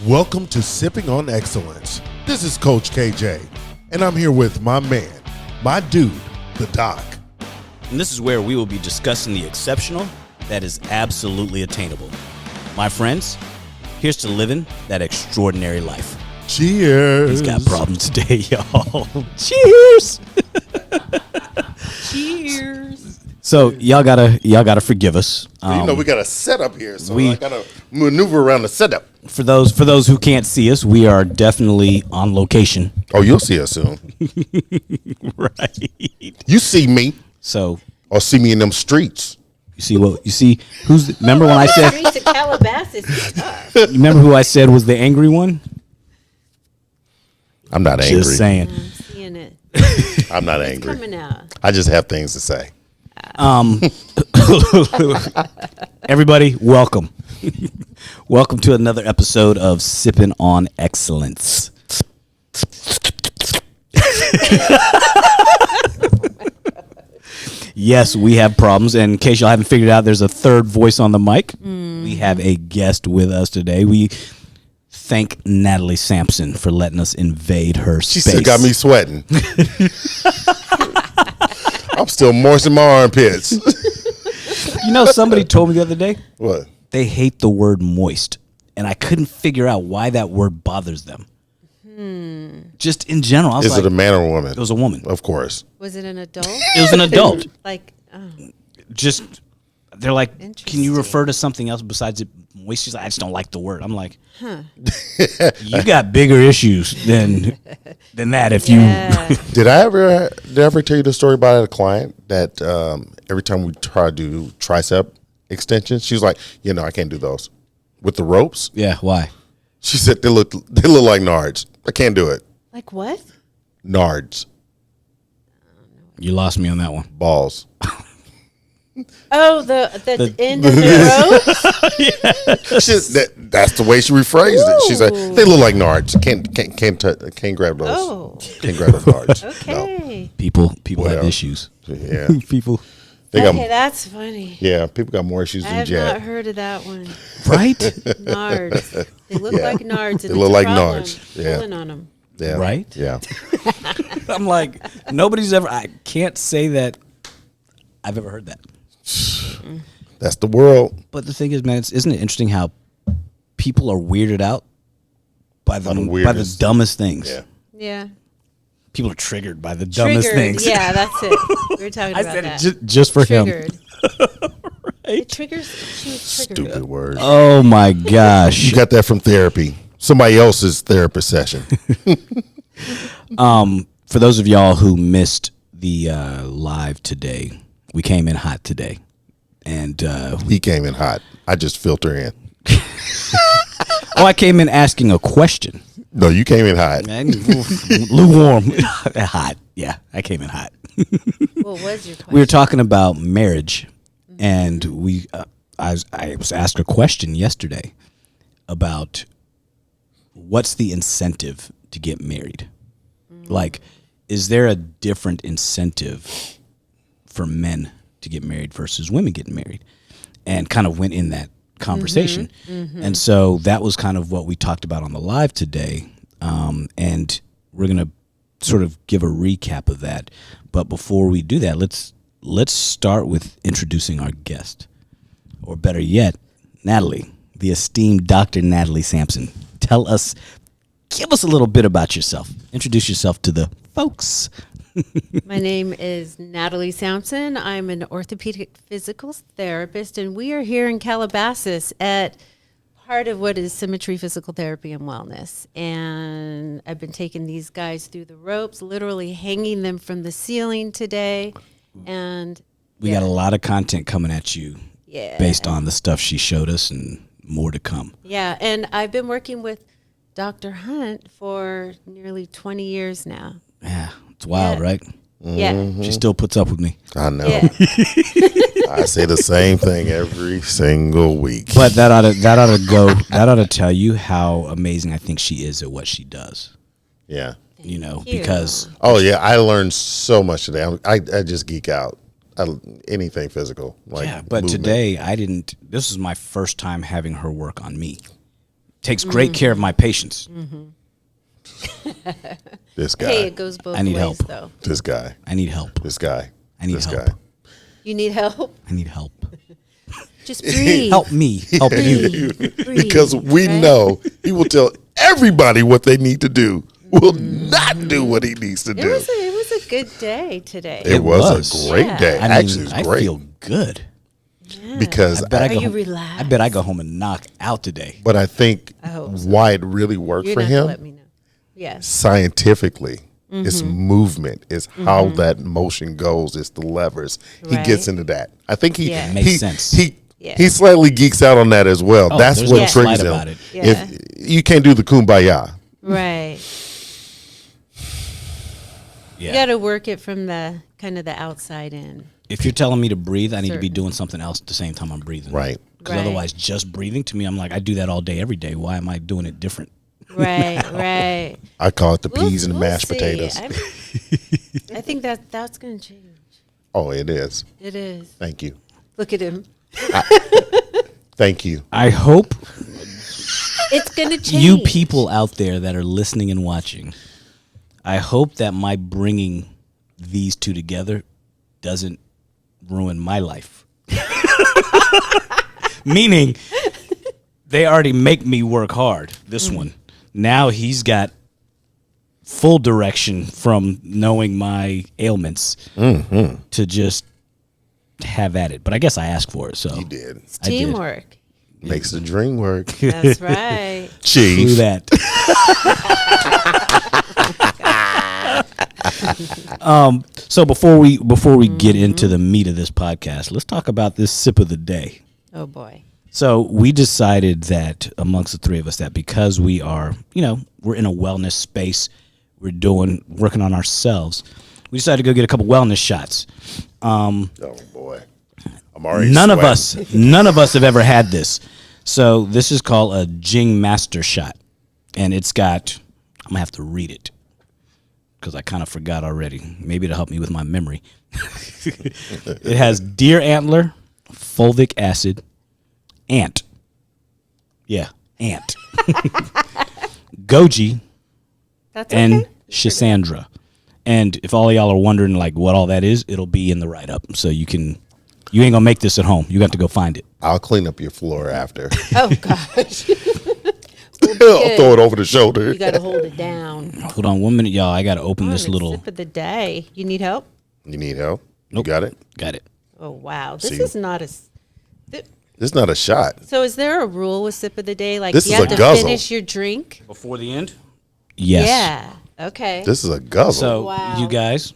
Welcome to Sipping on Excellence. This is Coach KJ, and I'm here with my man, my dude, the Doc. And this is where we will be discussing the exceptional that is absolutely attainable. My friends, here's to living that extraordinary life. Cheers. He's got problems today, y'all. Cheers. Cheers. So y'all gotta forgive us. We got a setup here, so I gotta maneuver around the setup. For those who can't see us, we are definitely on location. Oh, you'll see us soon. Right. You see me, So or see me in them streets. you see remember when I said Streets of Calabasas. remember who I said was the angry one? I'm not angry. Just saying. I'm seeing it. I'm not It's angry. coming out. I just have things to say. Everybody, welcome. Welcome to another episode of Sipping on Excellence. Yes, we have problems. And in case y'all haven't figured out, there's a third voice on the mic. We have a guest with us today. We thank Natalie Sampson for letting us invade her She space. still got me sweating. I'm still moist in my armpits. You know, somebody told me the other day, What? they hate the word moist, and I couldn't figure out why that word bothers them. Just in general, I was Is like, it a man or a woman? it was a woman. Of course. Was it an adult? It was an adult. Like, oh, Just they're like, can you Interesting. refer to something else besides it moist? She's like, I just don't like the word. I'm like, you got bigger issues than that. If yeah. Did I ever tell you the story about a client that every time we try to do tricep extensions, she's like, I can't do those with the ropes. yeah, why? She said they look like nards. I can't do it. Like what? Nards, You lost me on that one. balls. Oh, the end of the rope? That's the way she rephrased it. She's like, they look like nards. Can't grab those. Oh, Can't grab those nards. okay. People have Well, issues. No. Yeah. People, They Okay, got, that's funny. yeah. People got more issues I than have Jack. not heard of that one. right? Nards. They look Yeah. like nards. They And look it's a like problem nards. Yeah. pulling on them. Yeah. Right? Yeah. I'm like, nobody's ever. I can't say that I've ever heard that. That's the world. But the thing is, man, isn't it interesting how people are weirded out by the weirdest. dumbest things? Yeah. Yeah. People are triggered by the dumbest Triggered. things. Yeah, that's it. We were talking I about said that. it just for him. Triggered. It triggers. She was triggered. Stupid word. Oh my gosh. You got that from therapy. Somebody else's therapist session. For those of y'all who missed the live today, we came in hot today, and He came in hot. I just filter in. I came in asking a question. No, you came in hot. Man, lukewarm, hot. Yeah, I came in hot. What was your question? We were talking about marriage, and I was asked a question yesterday about what's the incentive to get married. Like, is there a different incentive for men to get married versus women getting married? And kind of went in that conversation. And so that was kind of what we talked about on the live today. And we're going to sort of give a recap of that. But before we do that, let's start with introducing our guest. Or better yet, Natalie, the esteemed Dr. Natalie Sampson. Give us a little bit about yourself. Introduce yourself to the folks. My name is Natalie Sampson. I'm an orthopedic physical therapist, and we are here in Calabasas at part of what is Symmetry Physical Therapy and Wellness. And I've been taking these guys through the ropes, literally hanging them from the ceiling today. And We got a lot of content coming at you yeah. based on the stuff she showed us and more to come. Yeah, and I've been working with Dr. Hunt for nearly 20 years now. Yeah, it's wild, Yeah. right? Yeah. She still puts up with me. I know. Yeah. I say the same thing every single week. But that ought to tell you how amazing I think she is at what she does. Yeah. You know, Thank you. because Oh, yeah. I learned so much today. I just geek out. Anything physical. Like yeah, but movement. today this is my first time having her work on me. takes great care of my patients. This guy. Hey, it goes both I need ways, help. though. This guy. I need help. This guy. I need this help. guy. You need help? I need help. Just breathe. Help me. Help you. Breathe. Because we right? know he will tell everybody what they need to do. Will not do what he needs to It do. was a good day today. It was a great Yeah. day. I mean, Actually, it was I great feel good. because bet I Are go you home- relaxed? I bet I go home and knock out today. but I think I hope so. why it really worked You're for gonna have to him let me know. Yes. scientifically. It's movement. It's how that motion goes. It's the levers. He Right. gets into that. I think he Yeah. Makes he, sense. He slightly geeks out on that as well. Oh, That's there's what no triggers slight him. about it. Yeah. If you can't do the kumbaya, Right. Yeah. You got to work it from the kind of the outside in. If you're telling me to breathe, I need to be Certain. doing something else at the same time I'm breathing. right? Because Right. otherwise, just breathing to me, I'm like, I do that all day, every day. Why am I doing it different? Right, right. I call it the peas and the We'll mashed see. potatoes. I think that's going to change. Oh, it is. It is. Thank you. Look at him. Thank you. I hope It's going to change. you people out there that are listening and watching, I hope that my bringing these two together doesn't ruin my life. Meaning, they already make me work hard. This one. Now he's got full direction from knowing my ailments to just have at it. But I guess I asked for it, so You did. It's I did. teamwork. Makes the dream work. That's right. through Chief. that. So before we get into the meat of this podcast, let's talk about this sip of the day. Oh, boy. So we decided that amongst the three of us that because we are, we're in a wellness space, we're working on ourselves. We decided to go get a couple wellness shots. Oh boy. I'm already None of sweating. us have ever had this. So this is called a Jing Master Shot, and it's got. I'm gonna have to read it because I kind of forgot already. Maybe it'll help me with my memory. It has deer antler, fulvic acid, ant. Yeah, ant. Goji That's and okay. schisandra. And if all of y'all are wondering like what all that is, it'll be in the write up. So you ain't gonna make this at home. You got to go find it. I'll clean up your floor after. Oh, gosh. I'll throw it over the shoulder. You got to hold it down. Hold on 1 minute, y'all. I got to open this It's little. sip of the day. You need help? You need help? Nope. You got it? Got it. Oh, wow. This See. is not a... This is not a shot. So is there a rule with sip of the day? Like This you is have a to guzzle. finish your drink? Before the end? Yes. Yeah. Okay. This is a guzzle. So, Wow. you guys,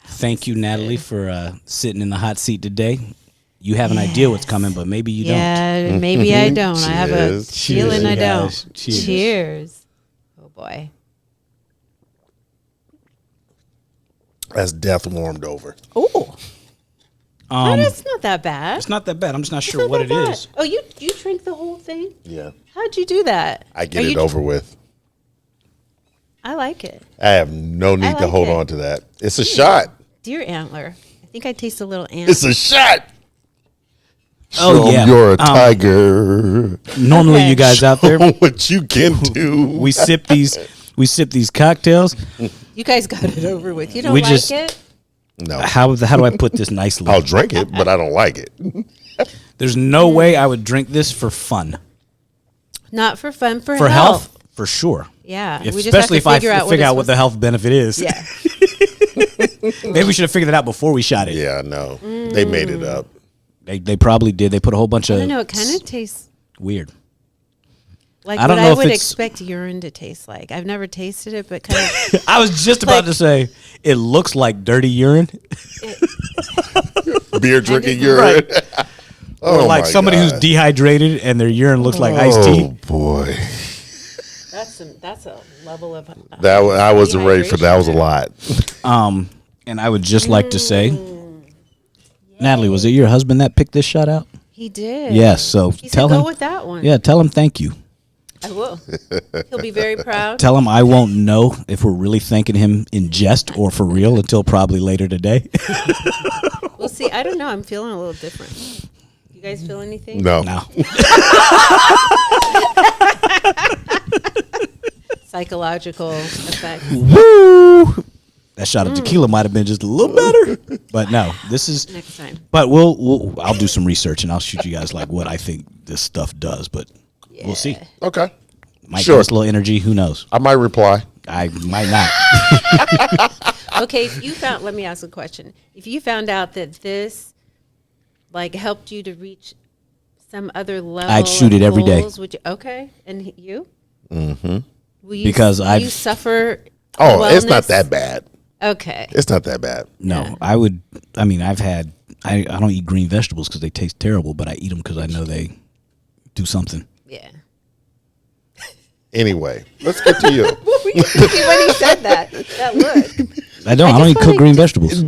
thank you, Natalie, for sitting in the hot seat today. You have an idea what's coming, but maybe you don't. Yeah, maybe I don't. I have a Cheers. feeling I Cheers, don't. guys. Cheers. Cheers. Oh, boy. That's death warmed over. Oh. That's not that bad. It's not that bad. I'm just not It's sure not what that it bad. is. Oh, you drink the whole thing? Yeah. How'd you do that? I get Are it you- over with. I like it. I have no need to like hold it. on to that. It's a shot. Deer antler. I think I taste a little antler. It's a shot. Oh, Show 'em yeah. You're a tiger. Normally, Okay. you guys out there, Show 'em what you can do. we sip these cocktails. You guys got it over with. You don't We like just- it? No. How do I put this nicely? I'll drink it, but I don't like it. There's no way I would drink this for fun. Not for fun, for For health, for sure. Yeah. If- we just have especially to if I figure out figure out it's what the health benefit is. Yeah. Maybe we should have figured that out before we shot it. Yeah, no. They made it up. They probably did. They put a whole bunch I of don't know. It kind of tastes weird. like I don't what know I if would it's- expect urine to taste like. I've never tasted it, but kind of. I was just about Like- to say it looks like dirty urine, Beer drinking just- urine. or Oh like my somebody who's God. dehydrated and their urine looks like iced Oh tea. boy. That's a level of. I wasn't ready for that. That was a lot. And I would just like to say, Natalie, was it your husband that picked this shot out? He did. Yes. So He tell said, him. go with that one. Yeah, tell him thank you. I will. He'll be very proud. Tell him I won't know if we're really thanking him in jest or for real until probably later today. We'll see. I don't know. I'm feeling a little different. You guys feel anything? No. No. psychological effect. Woo! That shot of tequila might have been just a little better, but no, this is Next time. But I'll do some research and I'll shoot you guys like what I think this stuff does. But we'll see. Okay. Might Sure. give us a little energy. Who knows? I might reply. I might not. Okay, if you found, let me ask a question. If you found out that this, like, helped you to reach some other level, I'd shoot of it every day. goals, would you? Okay, and you? Mm-hmm. Will you Because will I've- you suffer? Oh, it's wellness? not that bad. Okay. It's not that bad. No, Yeah. I would. I mean, I don't eat green vegetables because they taste terrible, but I eat them because I know they do something. Yeah. Anyway, let's get to you. What were you thinking when he said that? That look. I don't eat cooked green vegetables.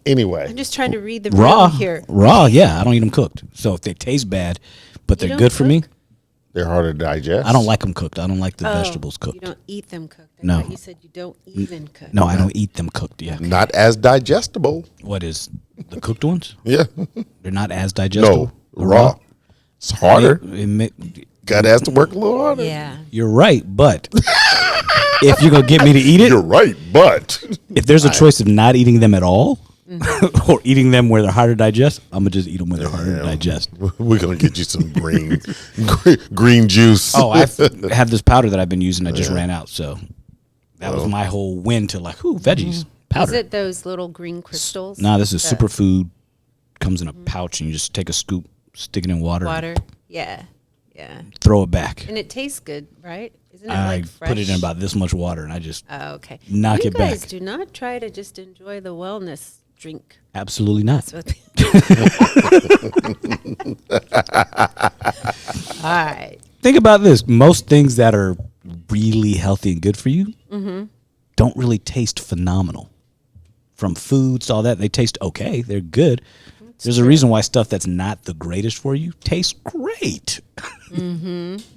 Anywy, I'm just trying to read the Raw, room here. yeah, I don't eat them cooked. So if they taste bad, but You they're don't good for me, cook? they're harder to digest. I don't like them cooked. I don't like the Oh, vegetables cooked. You don't eat them cooked. I No. thought you said you don't even cook. No, I don't eat them cooked. Yeah. Not as digestible. What is the cooked ones? Yeah. They're not as digestible. No, raw. It's harder. God has to work a little harder. Yeah. You're right, but if you're gonna get me to eat it, You're right, but if there's a choice of not eating them at all or eating them where they're harder to digest, I'm gonna just eat them where they're harder to digest. we're gonna get you some green juice. Oh, I have this powder that I've been using. I just ran out, so that was my whole win to like, veggies powder. Is it those little green crystals? No, this is The Superfood. Comes in a pouch, and you just take a scoop, stick it in water, water. Yeah. Yeah. throw it back. And it tastes good, right? Isn't it I like fresh? put it in about this much water, and I just Oh, okay. knock you it guys back. do not try to just enjoy the wellness drink. absolutely not. That's what All right. Think about this: most things that are really healthy and good for you don't really taste phenomenal. From foods to all that, they taste okay. They're good. There's a reason why stuff that's not the greatest for you tastes great.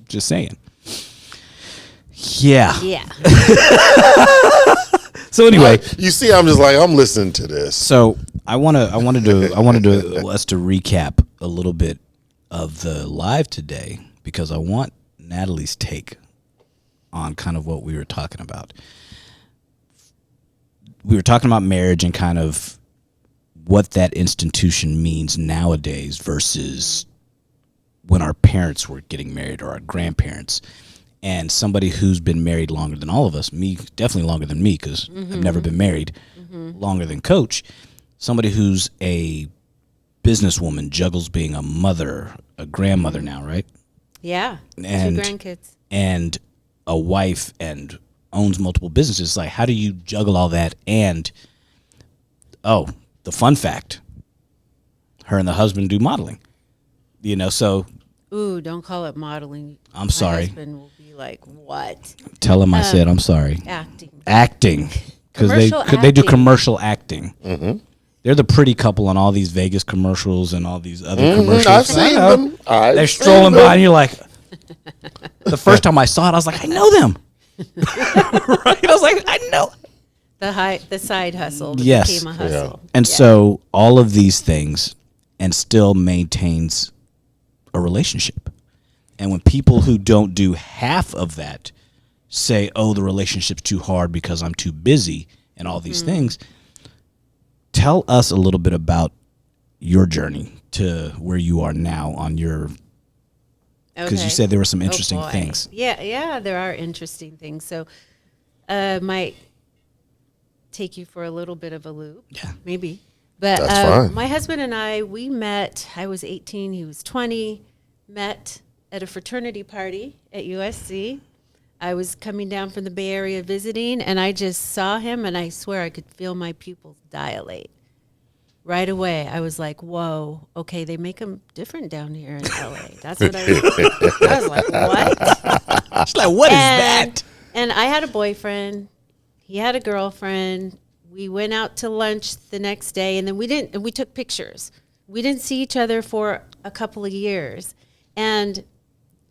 Just saying. Yeah. Yeah. So anyway, You see, I'm just like, I'm listening to this. so I wanted us to recap a little bit of the live today because I want Natalie's take on kind of what we were talking about. We were talking about marriage and kind of what that institution means nowadays versus when our parents were getting married or our grandparents. And somebody who's been married longer than all of us, me definitely longer than me because I've never been married, longer than Coach. Somebody who's a businesswoman, juggles being a mother, a grandmother now, right? Yeah. And- 2 grandkids. And a wife and owns multiple businesses. Like, how do you juggle all that? And, the fun fact, her and the husband do modeling. So Ooh, don't call it modeling. I'm sorry. My husband will be like, what? Tell him I said I'm sorry. Acting. Acting. Because Commercial they do acting. commercial acting. Mm-hmm. They're the pretty couple on all these Vegas commercials and all these other commercials. I've seen them. They're strolling by and you're like, the first time I saw it, I was like, I know them. Right? I was like, I know. The side hustle that Yes. became a hustle. And so all of these things and still maintains a relationship. And when people who don't do half of that say, oh, the relationship's too hard because I'm too busy and all these things, tell us a little bit about your journey to where you are now on your, because you said there were some interesting boy. things. Yeah, there are interesting things. So might take you for a little bit of a loop. Yeah. Maybe. But That's fine. my husband and I, we met, I was 18, he was 20, met at a fraternity party at USC. I was coming down from the Bay Area visiting, and I just saw him, and I swear I could feel my pupils dilate. Right away, I was like, whoa, okay, they make them different down here in LA. That's what I was like, what? She's like, what is that? And I had a boyfriend. He had a girlfriend. We went out to lunch the next day, and then we took pictures. We didn't see each other for a couple of years. And,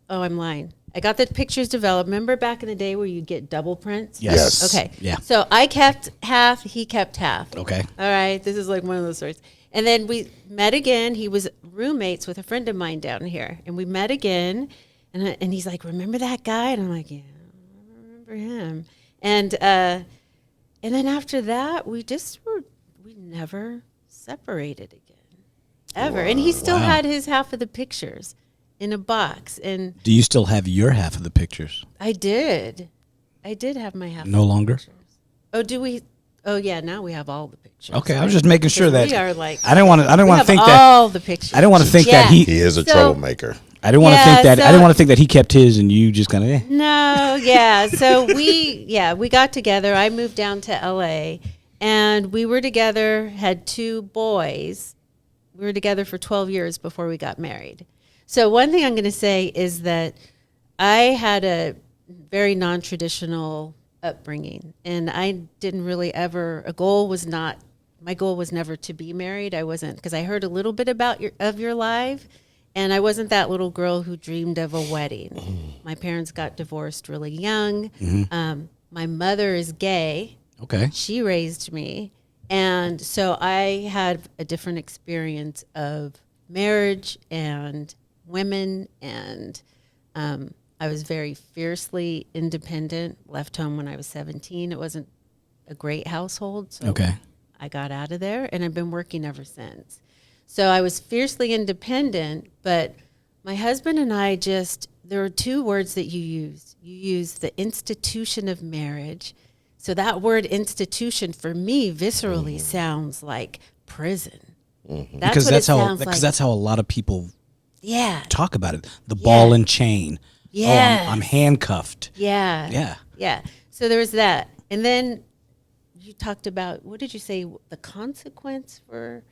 I'm lying. I got the pictures developed. Remember back in the day where you get double prints? Yes. Okay. Yeah. So I kept half, he kept half. Okay. All right. This is like one of those stories. And then we met again. He was roommates with a friend of mine down here. And we met again. And he's like, remember that guy? And I'm like, yeah. remember him. And then after that, we never separated again, ever. And he still had his half of the pictures in a box. And Do you still have your half of the pictures? I did have my half. No longer? Pictures. Oh, do we? Oh, yeah. Now we have all the pictures. Okay, I was just making sure that we are like. I didn't want to think that all the pictures. I didn't want to think that He is a troublemaker. I didn't want to think that I didn't want to think that he kept his and you just kind of No, yeah. So we got together. I moved down to LA and we were together, had 2 boys. We were together for 12 years before we got married. So one thing I'm going to say is that I had a very non-traditional upbringing, and I didn't really ever, my goal was never to be married. I wasn't, because I heard a little bit about your life. And I wasn't that little girl who dreamed of a wedding. My parents got divorced really young. My mother is gay. Okay. She raised me. And so I had a different experience of marriage and women. And I was very fiercely independent, left home when I was 17. It wasn't a great household. So I got out of there, and I've been working ever since. So I was fiercely independent, but my husband and I there are 2 words that you used. You used the institution of marriage. So that word institution for me viscerally sounds like prison. Because that's how a lot of people talk about it. The ball and chain. Yeah. Oh, I'm handcuffed. Yeah. So there was that. And then you talked about, what did you say, the consequence for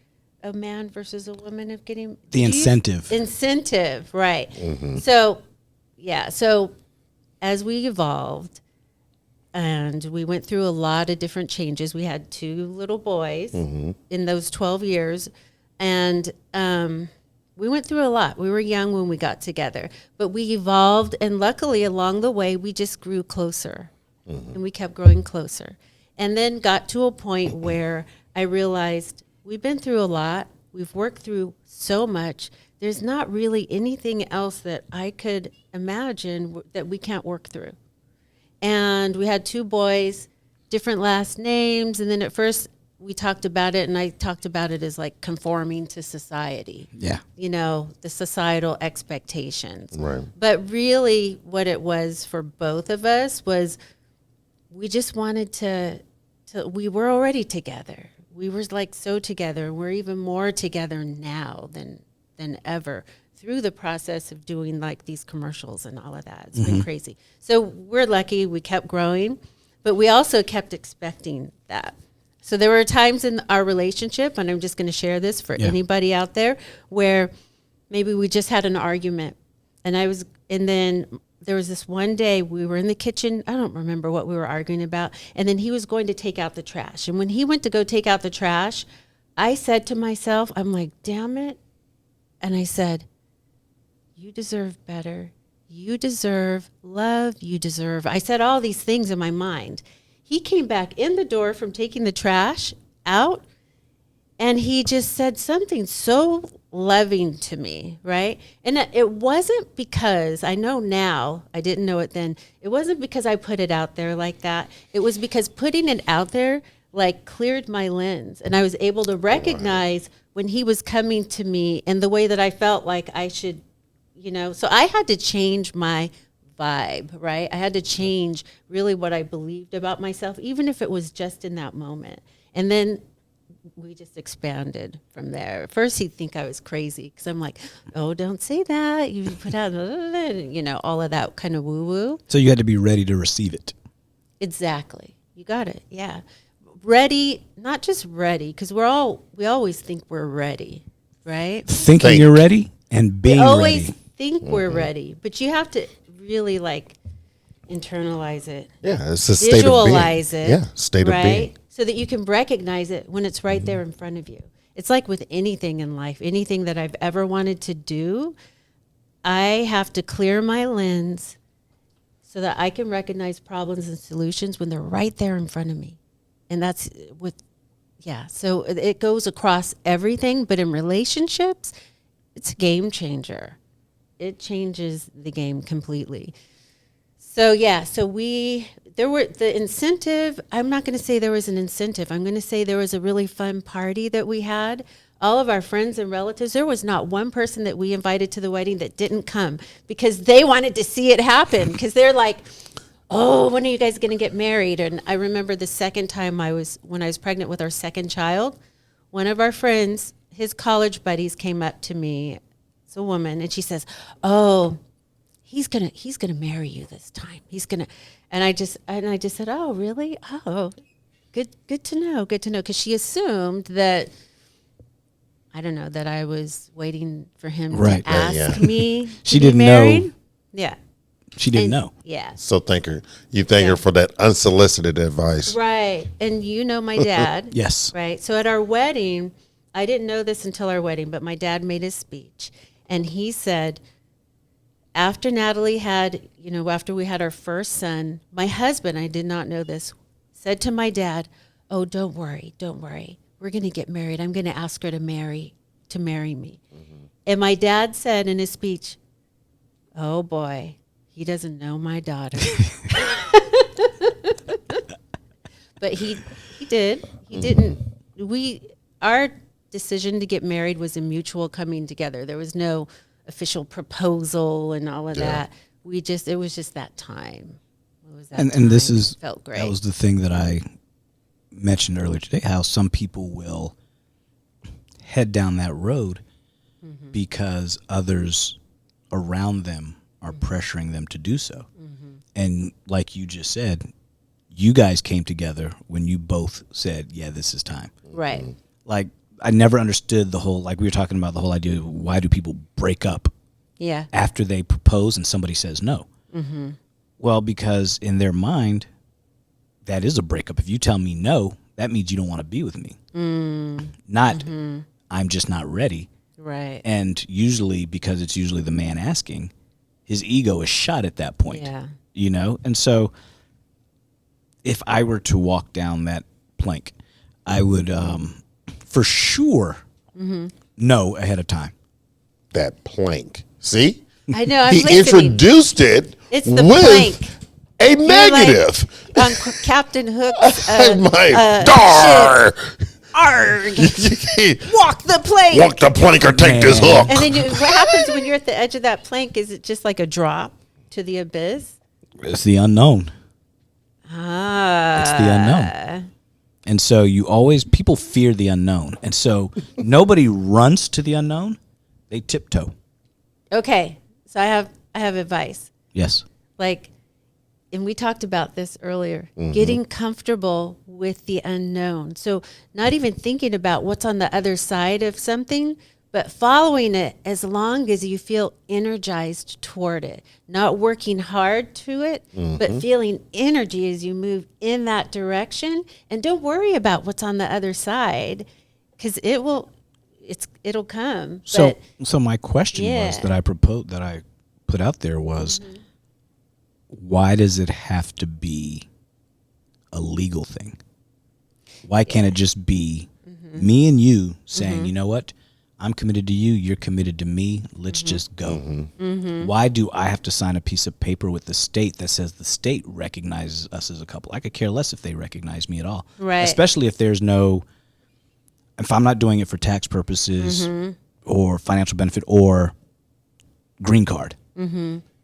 a man versus a woman of getting the incentive, right? So as we evolved and we went through a lot of different changes, we had 2 little boys in those 12 years, and we went through a lot. We were young when we got together, but we evolved, and luckily along the way we just grew closer, and we kept growing closer, and then got to a point where I realized we've been through a lot. We've worked through so much. There's not really anything else that I could imagine that we can't work through. And we had 2 boys, different last names. And then at first we talked about it, and I talked about it as like conforming to society. Yeah. You know, the societal expectations. Right. But really what it was for both of us was we just wanted to we were already together. We were like so together. We're even more together now than ever through the process of doing like these commercials and all of that. It's been crazy. So we're lucky we kept growing, but we also kept expecting that. So there were times in our relationship, and I'm just going to share this for anybody out there, where maybe we just had an argument, and then there was this one day we were in the kitchen. I don't remember what we were arguing about. And then he was going to take out the trash. And when he went to go take out the trash, I said to myself, I'm like, damn it. And I said, you deserve better. You deserve love. I said all these things in my mind. He came back in the door from taking the trash out, and he just said something so loving to me, right? And it wasn't because, I know now, I didn't know it then, it wasn't because I put it out there like that. It was because putting it out there like cleared my lens, and I was able to recognize when he was coming to me and the way that I felt like I should, so I had to change my vibe, right? I had to change really what I believed about myself, even if it was just in that moment. And then we just expanded from there. At first, he'd think I was crazy because I'm like, oh, don't say that. You put out, all of that kind of woo-woo. So you had to be ready to receive it. Exactly. You got it. Yeah. Ready, not just ready, because we always think we're ready, right? Thinking you're ready and being ready. We always think we're ready, but you have to really like internalize it. Yeah, it's a state of being. Visualize it. Yeah, state of being. So that you can recognize it when it's right there in front of you. It's like with anything in life, anything that I've ever wanted to do, I have to clear my lens so that I can recognize problems and solutions when they're right there in front of me. And that's so it goes across everything, but in relationships, it's a game changer. It changes the game completely. So there were the incentive. I'm not going to say there was an incentive. I'm going to say there was a really fun party that we had. All of our friends and relatives, there was not one person that we invited to the wedding that didn't come because they wanted to see it happen. Because they're like, oh, when are you guys going to get married? And I remember the second time when I was pregnant with our second child, one of our friends, his college buddies came up to me. It's a woman, and she says, oh, he's gonna marry you this time. And I just said, oh, really? Oh, good to know. Because she assumed that, I don't know, that I was waiting for him to ask me. She to didn't be married. know. Yeah. She didn't know. Yeah. So thank her for that unsolicited advice. Right. And you know my dad. Yes. Right. So at our wedding, I didn't know this until our wedding, but my dad made his speech. And he said, after Natalie had, after we had our first son, my husband, I did not know this, said to my dad, oh, don't worry. We're going to get married. I'm going to ask her to marry me. Mm-hmm. And my dad said in his speech, oh, boy, he doesn't know my daughter. But he did. He didn't. Our decision to get married was a mutual coming together. There was no official proposal and all of that. It was just that time. It was that time. And this is, felt great. that was the thing that I mentioned earlier today, how some people will head down that road because others around them are pressuring them to do so. And like you just said, you guys came together when you both said, yeah, this is time. Right. Like, I never understood the whole, like we were talking about the whole idea of why do people break up after they propose and somebody says no? Mm-hmm. Well, because in their mind, that is a breakup. If you tell me no, that means you don't want to be with me. Not, I'm just not ready. Right. And usually, because it's usually the man asking, his ego is shot at that point. Yeah. And so if I were to walk down that plank, I would for sure know ahead of time. That plank. See? I know. I'm he listening. Introduced it It's the with plank. a negative. Like on Captain Hook's Dar! Arg! Walk the plank. Walk the plank or take this hook. And then what happens when you're at the edge of that plank? Is it just like a drop to the abyss? It's the unknown. It's the unknown. And so people fear the unknown. And so nobody runs to the unknown. They tiptoe. Okay. So I have advice. Yes. And we talked about this earlier, getting comfortable with the unknown. So not even thinking about what's on the other side of something, but following it as long as you feel energized toward it, not working hard to it, but feeling energy as you move in that direction. And don't worry about what's on the other side, because it'll come. So my question was that I put out there was, why does it have to be a legal thing? Why can't it just be me and you saying, you know what? I'm committed to you. You're committed to me. Let's just go. Why do I have to sign a piece of paper with the state that says the state recognizes us as a couple? I could care less if they recognize me at all. Right. Especially if if I'm not doing it for tax purposes or financial benefit or green card.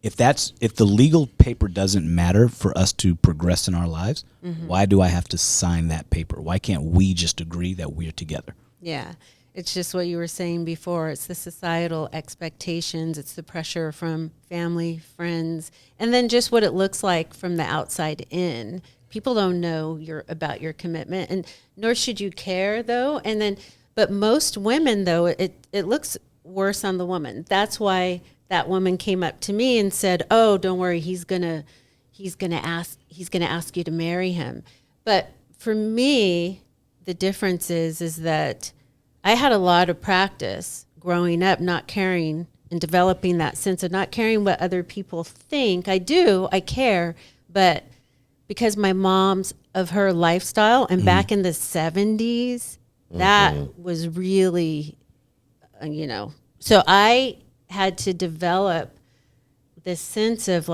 If the legal paper doesn't matter for us to progress in our lives, why do I have to sign that paper? Why can't we just agree that we're together? Yeah. It's just what you were saying before. It's the societal expectations. It's the pressure from family, friends, and then just what it looks like from the outside in. People don't know about your commitment, and nor should you care, though. But most women, though, it looks worse on the woman. That's why that woman came up to me and said, "Oh, don't worry, he's gonna ask you to marry him." But for me, the difference is that I had a lot of practice growing up, not caring and developing that sense of not caring what other people think. I care, but because my mom's of her lifestyle and back in the 70s, that was really, so I had to develop this sense of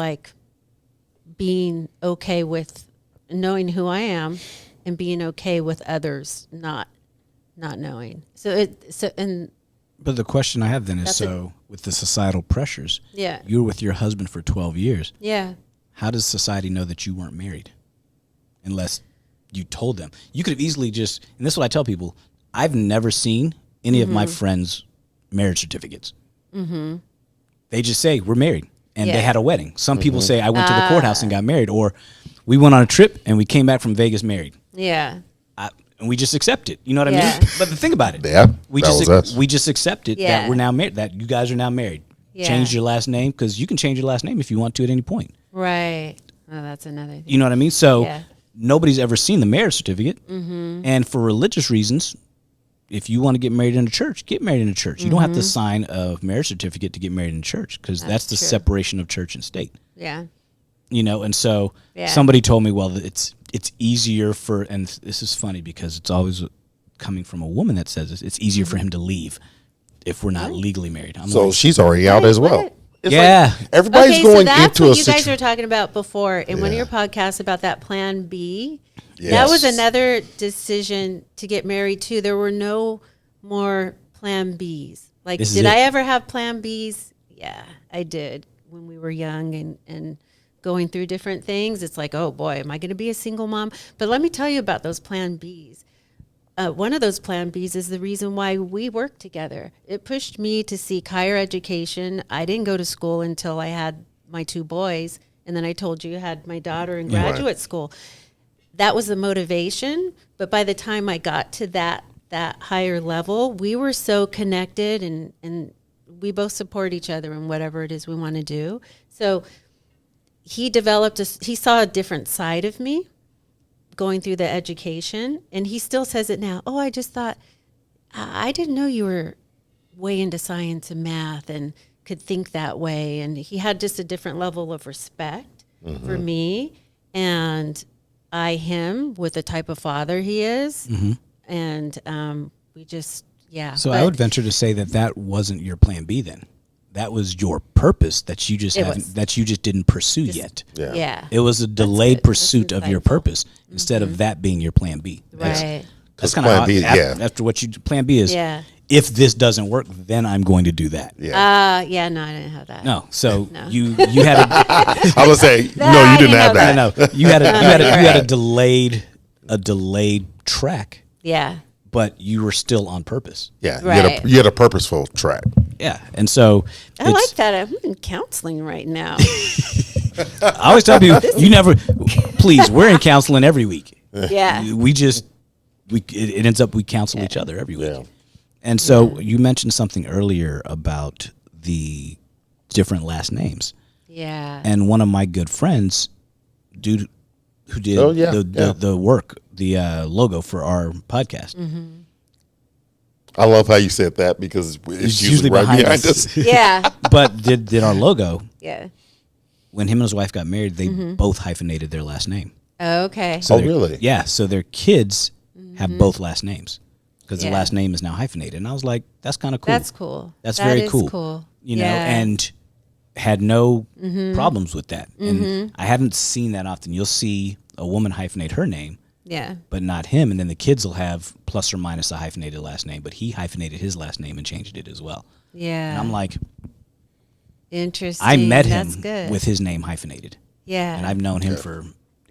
being okay with knowing who I am and being okay with others not knowing. But the question I have then is, with the societal pressures, Yeah. you were with your husband for 12 years. Yeah. How does society know that you weren't married? Unless you told them. You could have easily just, and this is what I tell people, I've never seen any of my friends' marriage certificates. Mm-hmm. They just say, we're married, and they had a wedding. Some people say, I went to the courthouse and got married, or we went on a trip and we came back from Vegas married. Yeah. And we just accept it. You know what I Yeah. mean? But the thing about it, Yeah, we that was us. just accepted that we're now married, that you guys are now married. Yeah. Change your last name, because you can change your last name if you want to at any point. Right. Oh, that's another thing. You know what I mean? So Yeah. nobody's ever seen the marriage certificate. Mm-hmm. And for religious reasons, if you want to get married in a church, get married in a church. You don't have to sign a marriage certificate to get married in a church, because that's the true. separation of church and state. Yeah. You know, and so Yeah. somebody told me, well, it's easier for, and this is funny because it's always coming from a woman that says this, it's easier for him to leave if we're not legally married. I'm So like, she's already out as well. What? It's Yeah. like everybody's Okay, going so that's into what a you guys were situation. talking about before in one of Yeah. your podcasts about that Plan B. That Yes. was another decision to get married too. There were no more Plan Bs. Like, This is did it. I ever have Plan Bs? Yeah, I did when we were young and going through different things. It's like, oh boy, am I going to be a single mom? But let me tell you about those Plan Bs. One of those Plan Bs is the reason why we work together. It pushed me to seek higher education. I didn't go to school until I had my 2 boys. And then I told you I had my daughter in graduate school. That was the motivation. But by the time I got to that higher level, we were so connected and we both support each other in whatever it is we want to do. So he he saw a different side of me going through the education, and he still says it now. Oh, I just thought, I didn't know you were way into science and math and could think that way. And he had just a different level of respect for me and I him with the type of father he is. And we just, so I would venture to say that wasn't your Plan B then. That was your purpose that you just didn't pursue yet. Yeah. It was a delayed pursuit of your insightful. purpose instead of that being your Plan B. Right. That's Plan kind of B, after what you Plan B is. Yeah. If this doesn't work, then I'm going to do that. Yeah. Yeah, no, I didn't have that. No, so you had I would say no, I you didn't didn't have know that. you had a delayed track, Yeah. but you were still on purpose. Yeah, Right. you had a purposeful track. Yeah, and so I like that. I'm in counseling right now. I always tell people, please, we're in counseling every week. Yeah. It ends up we counsel each other every week. Yeah. And so you mentioned something earlier about the different last names. Yeah. And one of my good friends, dude who did the work, the logo for our podcast. I love how you said that because it's He's usually right behind us. Yeah. But did our logo, Yeah. when him and his wife got married, they both hyphenated their last name. Okay. Oh, really? Yeah, so their kids have both last names because the Yeah. last name is now hyphenated. And I was like, that's kind of cool. That's cool. That's That very is cool. cool. You know, Yeah. and had no problems with that. And I haven't seen that often. You'll see a woman hyphenate her name, Yeah. but not him. And then the kids will have plus or minus a hyphenated last name, but he hyphenated his last name and changed it as well. Yeah. And I'm like, Interesting. I met That's him good. with his name hyphenated. Yeah. And I've known him for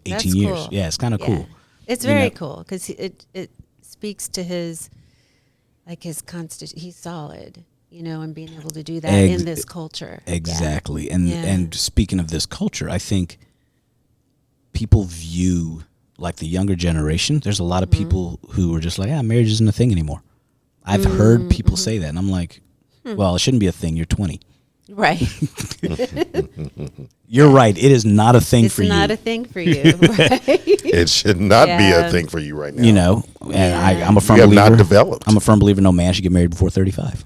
18 That's years. cool. Yeah, it's kind of Yeah. cool. It's You very know? cool because it speaks to his constitution. He's solid, and being able to do that in this culture. Exactly. Yeah. And speaking of this culture, I think people view like the younger generation. There's a lot of people who are just like, marriage isn't a thing anymore. I've heard people say that, and I'm like, well, it shouldn't be a thing. You're 20. Right. You're right. It is not a thing for you. It's not a thing for you. Right. It should not be Yeah. a thing for you right now. You know, and I'm a firm You have believer. not developed. I'm a firm believer. No man should get married before 35.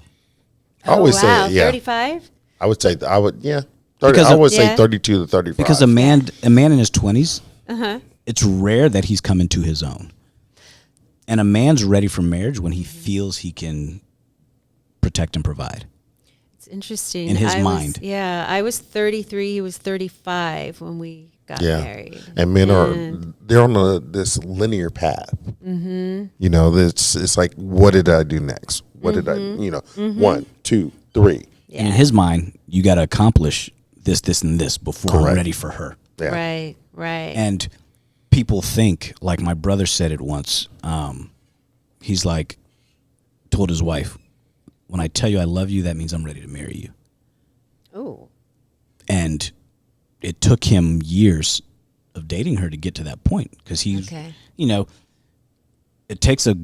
I always wow, say, yeah. 35? I would say, 30, Because I of- would say Yeah. 32 to 35. Because a man in his 20s, it's rare that he's come into his own. And a man's ready for marriage when he feels he can protect and provide. It's interesting. In his mind. I was 33. He was 35 when we got married. And men they're on this linear path. Mm-hmm. You know, it's like, what did I do next? What did I, 1, 2, 3. Yeah. And in his mind, you got to accomplish this, this, and this before I'm ready for her. Yeah. Right. And people think, like my brother said it once, he's like, told his wife, when I tell you I love you, that means I'm ready to marry you. Oh. And it took him years of dating her to get to that point, because he's, it takes a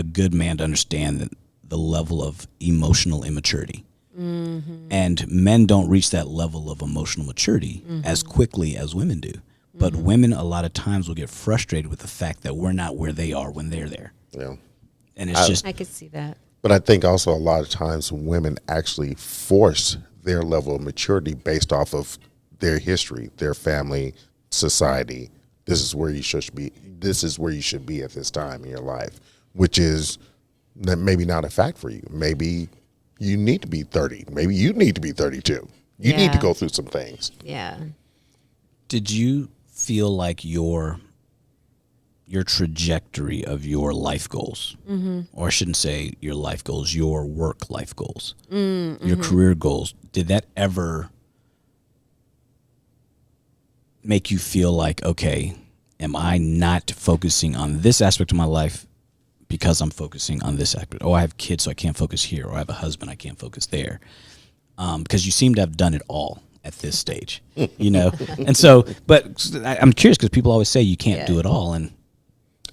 good man to understand that the level of emotional immaturity. Mm-hmm. And men don't reach that level of emotional maturity as quickly as women do. But women a lot of times will get frustrated with the fact that we're not where they are when they're there. Yeah. And it's I could see that. But I think also a lot of times women actually force their level of maturity based off of their history, their family, society. This is where you should be. This is where you should be at this time in your life, which is maybe not a fact for you. Maybe you need to be 30. Maybe you need to be 32. You need to go through some things. Yeah. Did you feel like your trajectory of your life goals, or I shouldn't say your life goals, your work life goals, your career goals, did that ever make you feel like, okay, am I not focusing on this aspect of my life because I'm focusing on this aspect? Oh, I have kids, so I can't focus here. Or I have a husband, I can't focus there. Because you seem to have done it all at this stage, And so, but I'm curious, because people always say you can't do it all, and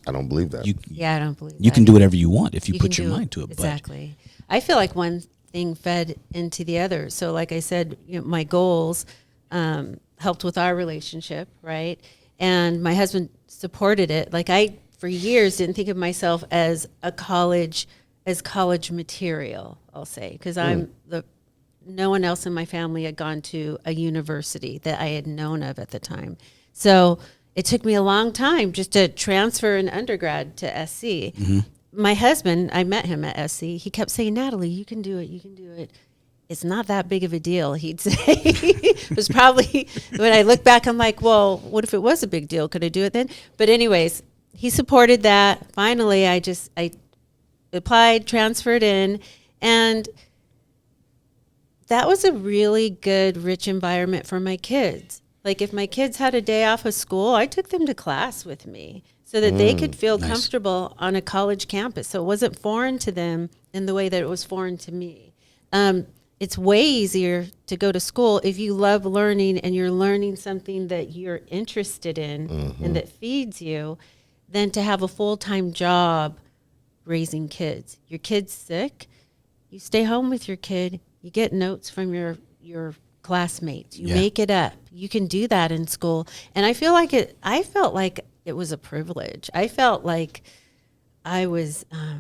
I don't believe that. I don't believe that. You can do whatever you want if you put your mind to it. Exactly. I feel like one thing fed into the other. So like I said, my goals helped with our relationship, right? And my husband supported it. Like I, for years, didn't think of myself as college material, I'll say, because no one else in my family had gone to a university that I had known of at the time. So it took me a long time just to transfer an undergrad to SC. Mm-hmm. My husband, I met him at SC. He kept saying, Natalie, you can do it. You can do it. It's not that big of a deal, he'd say. It was probably, when I look back, I'm like, well, what if it was a big deal? Could I do it then? But anyways, he supported that. Finally, I applied, transferred in, and that was a really good, rich environment for my kids. Like if my kids had a day off of school, I took them to class with me so that they could feel comfortable on a college campus. So it wasn't foreign to them in the way that it was foreign to me. It's way easier to go to school if you love learning and you're learning something that you're interested in and that feeds you than to have a full-time job raising kids. Your kid's sick, you stay home with your kid, you get notes from your classmates. You make it up. You can do that in school. And I felt like it was a privilege. I felt like I was, I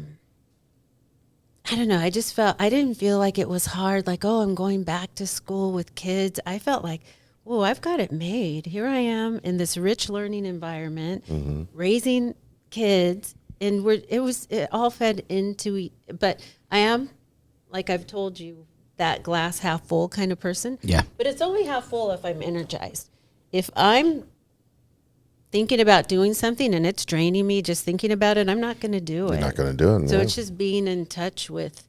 don't know. I didn't feel like it was hard. Like, oh, I'm going back to school with kids. I felt like, oh, I've got it made. Here I am in this rich learning environment, raising kids. And it all fed into, but I am, like I've told you, that glass half full kind of person. Yeah. But it's only half full if I'm energized. If I'm thinking about doing something and it's draining me just thinking about it, I'm not going to do it. You're not going to do it. So it's just being in touch with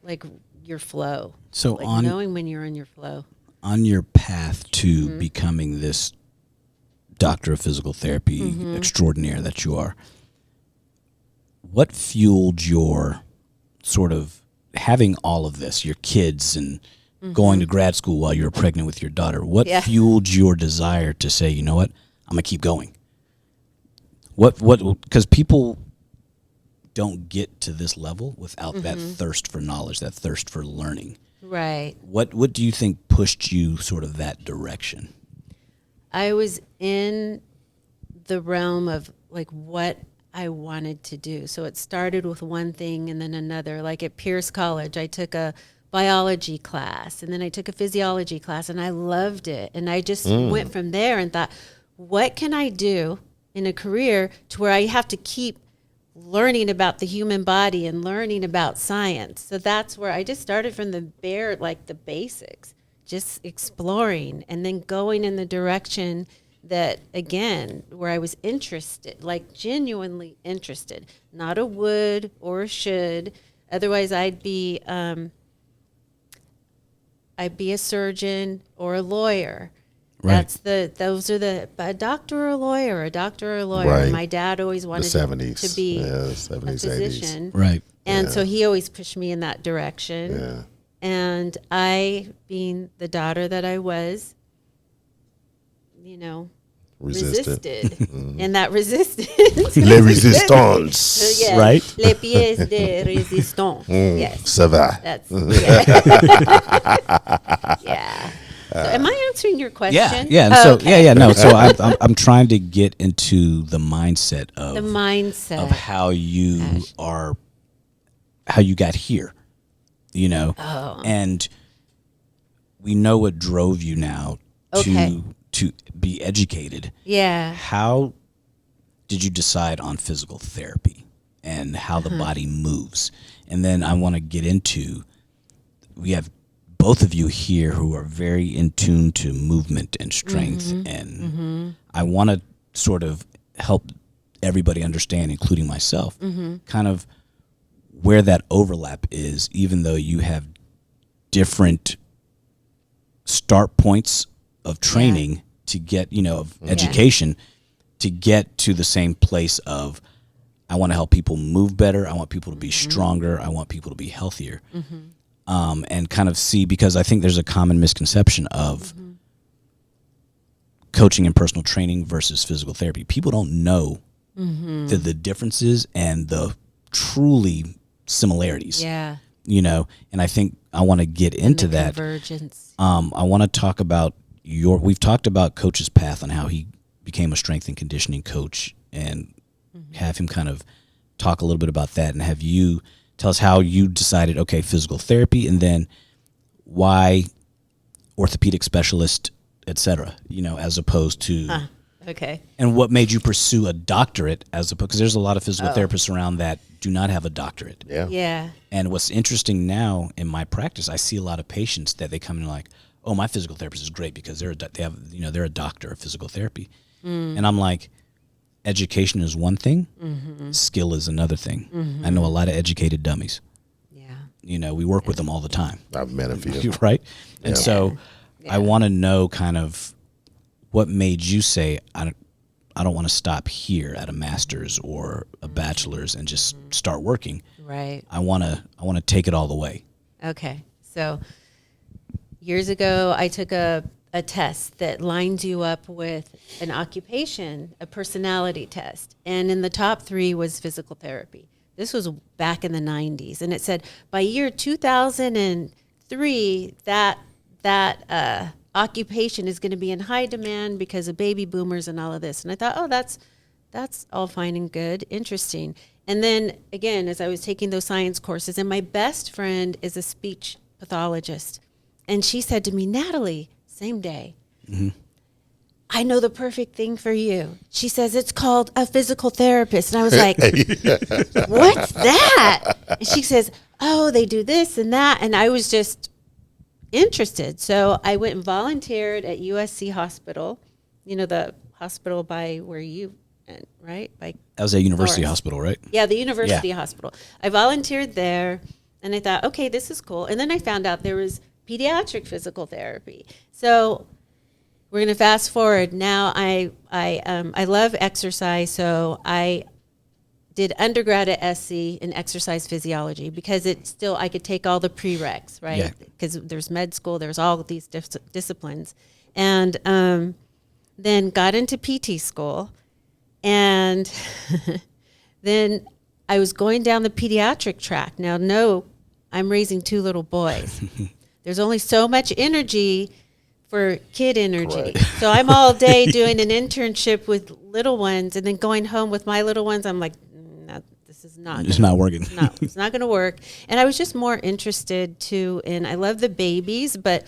like your flow. So like knowing when you're in your flow. On your path to becoming this doctor of physical therapy extraordinaire that you are, what fueled your sort of having all of this, your kids and going to grad school while you were pregnant with your daughter? What fueled your desire to say, you know what, I'm going to keep going? What, because people don't get to this level without that thirst for knowledge, that thirst for learning. Right. What do you think pushed you sort of that direction? I was in the realm of like what I wanted to do. So it started with one thing and then another. Like at Pierce College, I took a biology class and then I took a physiology class and I loved it. And I just went from there and thought, what can I do in a career to where I have to keep learning about the human body and learning about science? So that's where I just started from the basics. just exploring and then going in the direction that, again, where I was interested, like genuinely interested, not a would or a should. Otherwise, I'd be a surgeon or a lawyer. Right. Those are a doctor or a lawyer, Right. My dad always The wanted 70s. to be Yeah, a 70s, 80s. physician. Right. And so he always pushed me in that direction. Yeah. And I, being the daughter that I was, resisted. And that resistance. Les résistance. Yes, Right. Les pièces de résistance. Yes. Ça va. That's, yeah. Yeah. So am I answering your question? Yeah. And so, no. So I'm trying to get into the mindset of The mindset. of how you got here, and we know what drove you now Okay. to be educated. Yeah. How did you decide on physical therapy and how the body moves? And then I want to get into, we have both of you here who are very in tune to movement and strength. And I want to sort of help everybody understand, including myself, kind of where that overlap is, even though you have different start points of training to get, of education to get to the same place of, I want to help people move better. I want people to be stronger. I want people to be healthier. And kind of see, because I think there's a common misconception of coaching and personal training versus physical therapy. People don't know the differences and the truly similarities. Yeah. And I think I want to get into that. Convergence. I want to talk about we've talked about Coach's path and how he became a strength and conditioning coach, and have him kind of talk a little bit about that, and have you tell us how you decided, okay, physical therapy, and then why orthopedic specialist, et cetera, as opposed to, Okay. and what made you pursue a doctorate as opposed, because there's a lot of physical therapists around that do not have a doctorate. Yeah. Yeah. And what's interesting now in my practice, I see a lot of patients that they come in like, oh, my physical therapist is great because they're a doctor of physical therapy. And I'm like, education is one thing, skill is another thing. I know a lot of educated dummies. Yeah. We work with them all the time. I've met a few. Right? And so I want to know kind of what made you say, I don't want to stop here at a master's or a bachelor's and just start working. Right. I want to take it all the way. Okay. So years ago, I took a test that lines you up with an occupation, a personality test. And in the top 3 was physical therapy. This was back in the 90s. And it said by year 2003, that occupation is going to be in high demand because of baby boomers and all of this. And I thought, oh, that's all fine and good, interesting. And then again, as I was taking those science courses, and my best friend is a speech pathologist, and she said to me, Natalie, same day, I know the perfect thing for you. She says, it's called a physical therapist. And I was like, what's that? And she says, oh, they do this and that. And I was just interested. So I went and volunteered at USC Hospital, the hospital by where you went, right? That was a university hospital, right? Yeah, the university hospital. I volunteered there, and I thought, okay, this is cool. And then I found out there was pediatric physical therapy. So we're going to fast forward. Now I love exercise, so I did undergrad at SC in exercise physiology because I could take all the prereqs, right? Because there's med school, there's all of these disciplines. And then got into PT school, and then I was going down the pediatric track. Now, no, I'm raising 2 little boys. There's only so much energy for kid energy. Correct. So I'm all day doing an internship with little ones, and then going home with my little ones. I'm like, no, this is not. It's not working. No, it's not going to work. And I was just more interested too in, I love the babies, but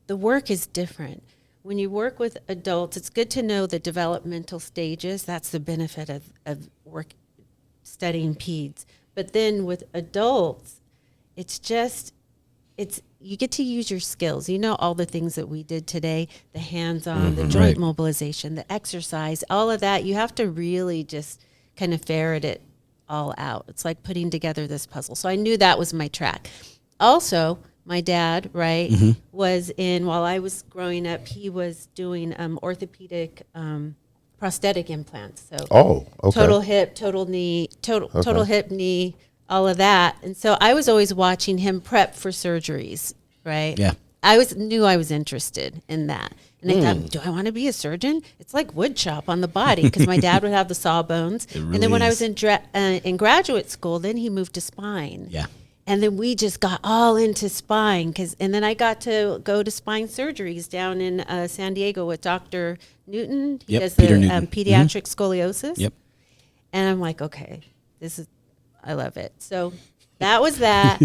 the work is different. When you work with adults, it's good to know the developmental stages. That's the benefit of work studying peds. But then with adults, it's you get to use your skills. You know, all the things that we did today, the hands-on, the joint mobilization, the exercise, all of that. You have to really just kind of ferret it all out. It's like putting together this puzzle. So I knew that was my track. Also, my dad, right, was while I was growing up, he was doing orthopedic prosthetic implants. So total hip, total knee, total hip, knee, all of that. And so I was always watching him prep for surgeries, right? Yeah. I knew I was interested in that. And I thought, do I want to be a surgeon? It's like wood shop on the body, because my dad would have the sawbones. Really and then when I is. was in graduate school, then he moved to spine. Yeah. And then we just got all into spine, and then I got to go to spine surgeries down in San Diego with Dr. Newton. He does Peter the Newton. pediatric scoliosis. Yep. And I'm like, okay, I love it. So that was that.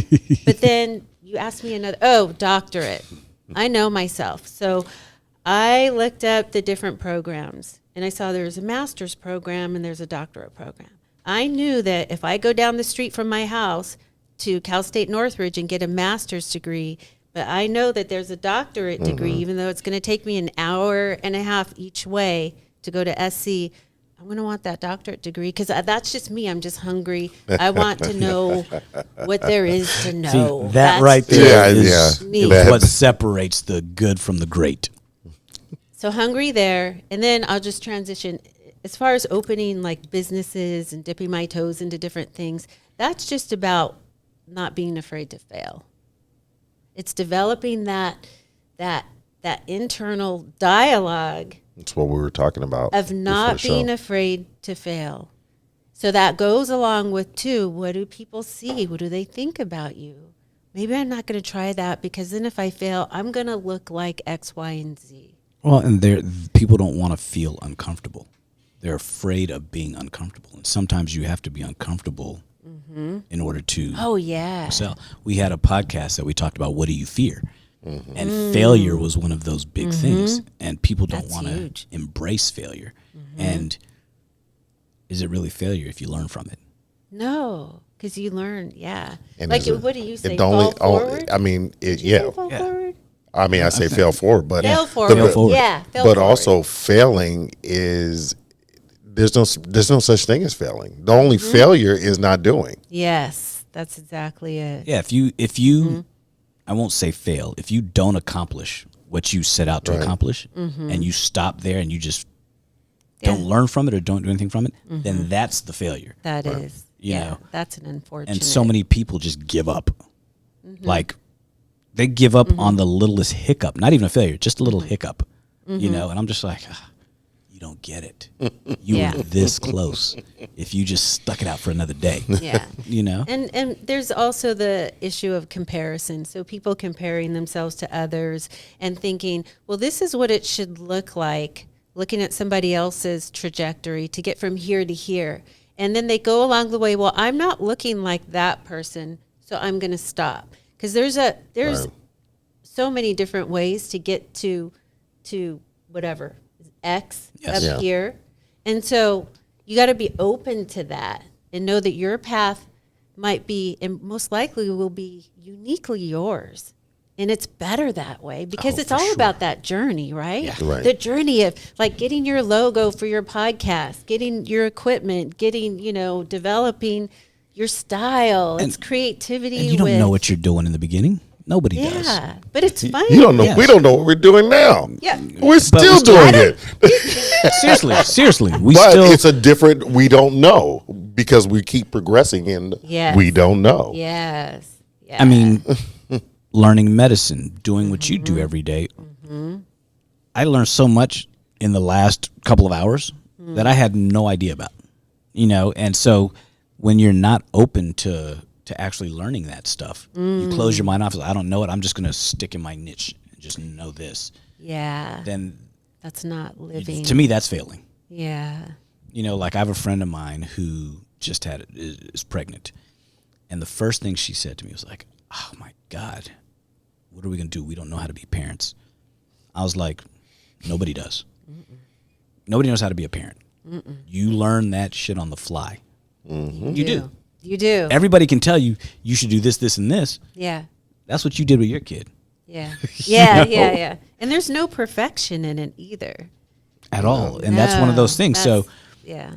But then you asked me doctorate. I know myself. So I looked up the different programs, and I saw there's a master's program and there's a doctorate program. I knew that if I go down the street from my house to Cal State Northridge and get a master's degree, but I know that there's a doctorate degree, even though it's going to take me an hour and a half each way to go to SC. I'm going to want that doctorate degree, because that's just me. I'm just hungry. I want to know what there is to know. See, that That's right there just is me. what separates the good from the great. So hungry there, and then I'll just transition. As far as opening like businesses and dipping my toes into different things, that's just about not being afraid to fail. It's developing that internal dialogue. That's what we were talking about. Of not being afraid to fail. So that goes along with, too, what do people see? What do they think about you? Maybe I'm not going to try that, because then if I fail, I'm going to look like X, Y, and Z. Well, and people don't want to feel uncomfortable. They're afraid of being uncomfortable. And sometimes you have to be uncomfortable in order to excel. We had a podcast that we talked about, what do you fear? And failure was one of those big things. And people don't want to embrace failure. And is it really failure if you learn from it? No, because you learn, And like, what do you say, fall forward? I mean, Fall forward? I mean, I say fail forward, but Fail forward. Fail forward. Yeah, fail but forward. also failing is there's no such thing as failing. The only failure is not doing. Yes, that's exactly it. Yeah, if you I won't say fail, if you don't accomplish what you set out to accomplish, and you stop there and you just don't learn from it or don't do anything from it, then that's the failure. That is. You know, that's an unfortunate. and so many people just give up. Like, they give up on the littlest hiccup, not even a failure, just a little hiccup, you know, and I'm just like, you don't get it. You were this close if you just stuck it out for another day. Yeah. You know? And there's also the issue of comparison. So people comparing themselves to others and thinking, well, this is what it should look like, looking at somebody else's trajectory to get from here to here. And then they go along the way, well, I'm not looking like that person, so I'm going to stop. Because there's so many different ways to get to whatever, X up here. And so you got to be open to that and know that your path might be, and most likely will be, uniquely yours. And it's better that way, because it's all about that journey, right? Yeah. Right. The journey of like getting your logo for your podcast, getting your equipment, getting, developing your style. It's creativity. And you don't know what you're doing in the beginning. Nobody does. Yeah, but it's fun. You don't know. Yes. We don't know what we're doing now. Yeah. We're still doing it. Seriously. But it's a different, we don't know, because we keep progressing and Yes. we don't know. Yes. I mean, learning medicine, doing what you do every day. I learned so much in the last couple of hours that I had no idea about, and so when you're not open to actually learning that stuff, you close your mind off. I don't know it. I'm just going to stick in my niche and just know this. Yeah. Then That's not living. to me, that's failing. Yeah. Like, I have a friend of mine who just is pregnant. And the first thing she said to me was like, oh my God, what are we going to do? We don't know how to be parents. I was like, nobody does. Nobody knows how to be a parent. You learn that shit on the fly. You do. You do. Everybody can tell you, you should do this, this, and this. Yeah. That's what you did with your kid. Yeah. Yeah, yeah. And there's no perfection in it either. At all. And that's one of those things. So yeah.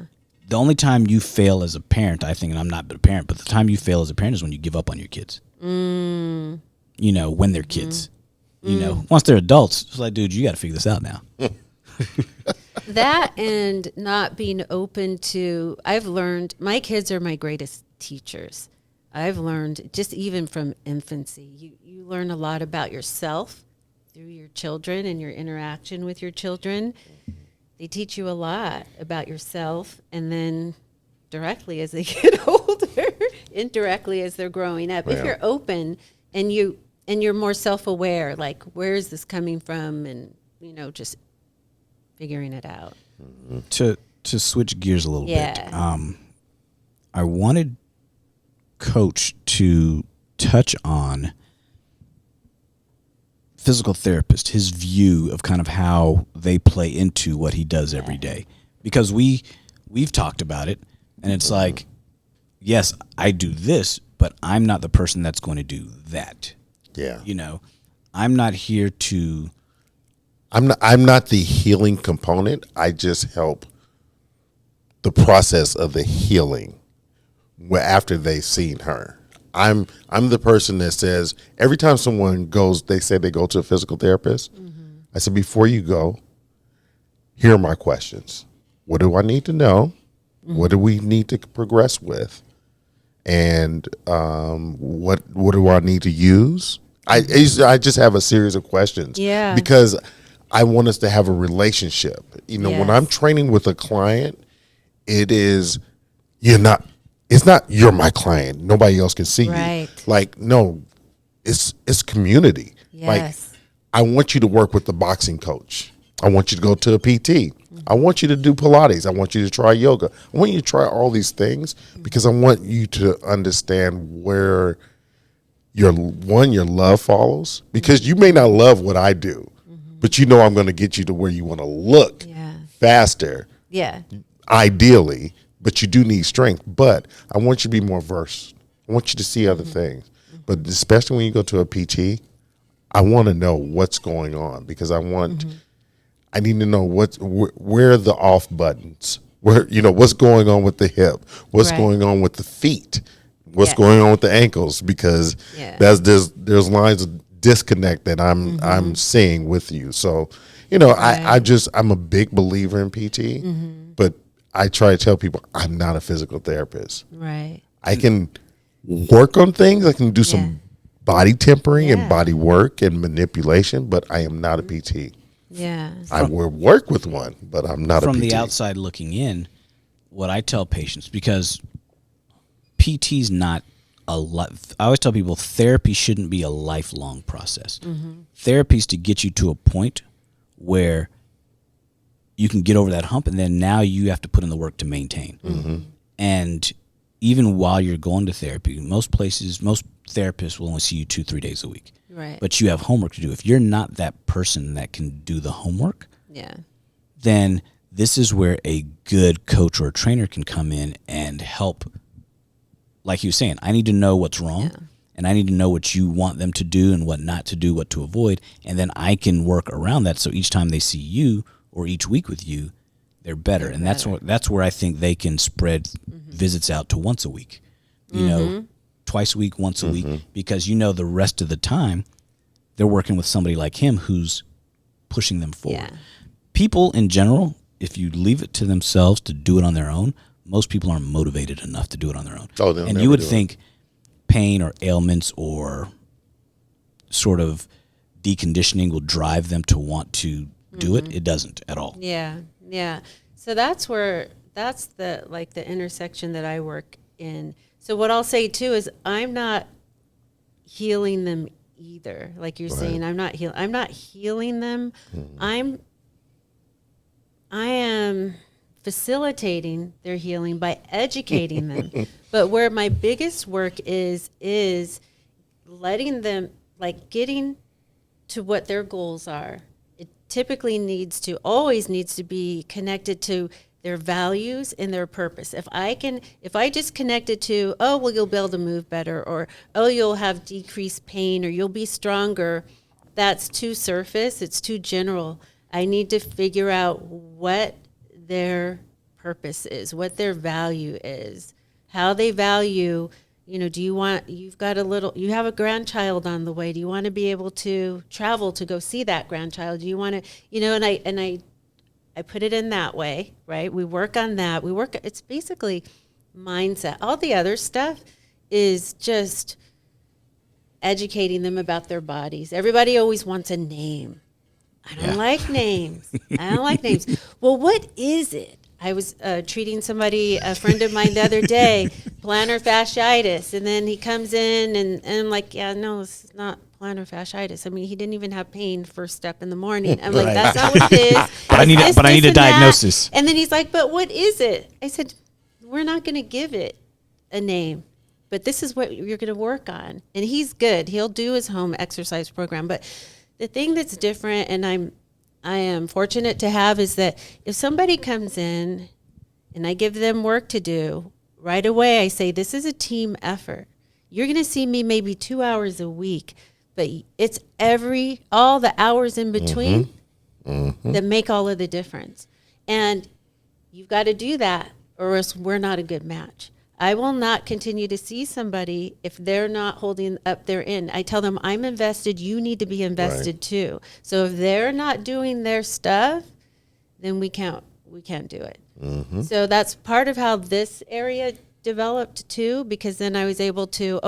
the only time you fail as a parent, I think, and I'm not a parent, but the time you fail as a parent is when you give up on your kids. You know, when they're kids. You know, once they're adults, it's like, dude, you got to figure this out now. That and not being open to, I've learned, my kids are my greatest teachers. I've learned just even from infancy, you learn a lot about yourself through your children and your interaction with your children. They teach you a lot about yourself, and then directly as they get older, indirectly as they're growing up. Yeah. If you're open and you're more self-aware, like where is this coming from, and you know, just figuring it out. To switch gears a little bit, I wanted Coach to touch on physical therapist, his view of kind of how they play into what he does every day, because we've talked about it, and it's like, yes, I do this, but I'm not the person that's going to do that. Yeah. You know, I'm not here to. I'm not the healing component. I just help the process of the healing after they've seen her. I'm the person that says every time someone goes, they say they go to a physical therapist. I said, before you go, here are my questions. What do I need to know? What do we need to progress with? And what do I need to use? I just have a series of questions. Yeah. Because I want us to have a relationship. You know, when I'm training with a client, it's not you're my client. Nobody else can see you. Like, no, it's community. Yes. Like, I want you to work with the boxing coach. I want you to go to a PT. I want you to do Pilates. I want you to try yoga. I want you to try all these things because I want you to understand where your love follows. Because you may not love what I do, but you know I'm going to get you to where you want to look faster. Yeah. Ideally, but you do need strength. But I want you to be more versed. I want you to see other things. But especially when you go to a PT, I want to know what's going on because I need to know where are the off buttons, where, you know, what's going on with the hip, what's going on with the feet, what's going on with the ankles, because there's lines of disconnect that I'm seeing with you. So, you know, I'm a big believer in PT, but I try to tell people I'm not a physical therapist. Right. I can work on things. I can do some body tempering and body work and manipulation, but I am not a PT. Yeah. I will work with one, but I'm not a PT. From the outside looking in, what I tell patients, because PT's not I always tell people therapy shouldn't be a lifelong process. Therapy's to get you to a point where you can get over that hump, and then now you have to put in the work to maintain. And even while you're going to therapy, most therapists will only see you 2-3 days a week. Right. But you have homework to do. If you're not that person that can do the homework, then this is where a good coach or a trainer can come in and help. Like you were saying, I need to know what's wrong, and I need to know what you want them to do and what not to do, what to avoid, and then I can work around that. So each time they see you or each week with you, they're better. And that's where I think they can spread visits out to once a week, you know, twice a week, once a week, because you know the rest of the time they're working with somebody like him who's pushing them forward. People in general, if you leave it to themselves to do it on their own, most people aren't motivated enough to do it on their own. And you would think pain or ailments or sort of deconditioning will drive them to want to do it. It doesn't at all. Yeah. So that's the intersection that I work in. So what I'll say too is I'm not healing them either. Like you're saying, I'm not healing them. I am facilitating their healing by educating them. But where my biggest work is letting them, like, getting to what their goals are. It typically always needs to be connected to their values and their purpose. If I just connect it to, oh, well, you'll be able to move better, or, oh, you'll have decreased pain, or you'll be stronger, that's too surface, it's too general. I need to figure out what their purpose is, what their value is, how they value, you know, you have a grandchild on the way. Do you want to be able to travel to go see that grandchild? Do you want to, you know, and I put it in that way, right? We work on that. It's basically mindset. All the other stuff is just educating them about their bodies. Everybody always wants a name. I don't like names. Well, what is it? I was treating a friend of mine the other day, plantar fasciitis. And then he comes in and I'm like, yeah, no, it's not plantar fasciitis. I mean, he didn't even have pain first step in the morning. I'm like, that's not what it is. But I need a diagnosis. And then he's like, but what is it? I said, we're not going to give it a name, but this is what you're going to work on. And he's good. He'll do his home exercise program. But the thing that's different, and I am fortunate to have, is that if somebody comes in and I give them work to do, right away I say, this is a team effort. You're going to see me maybe 2 hours a week, but it's all the hours in between that make all of the difference. And you've got to do that, or else we're not a good match. I will not continue to see somebody if they're not holding up their end. I tell them, I'm invested, you need to be invested too. So if they're not doing their stuff, then we can't do it. So that's part of how this area developed too, because then I was able to,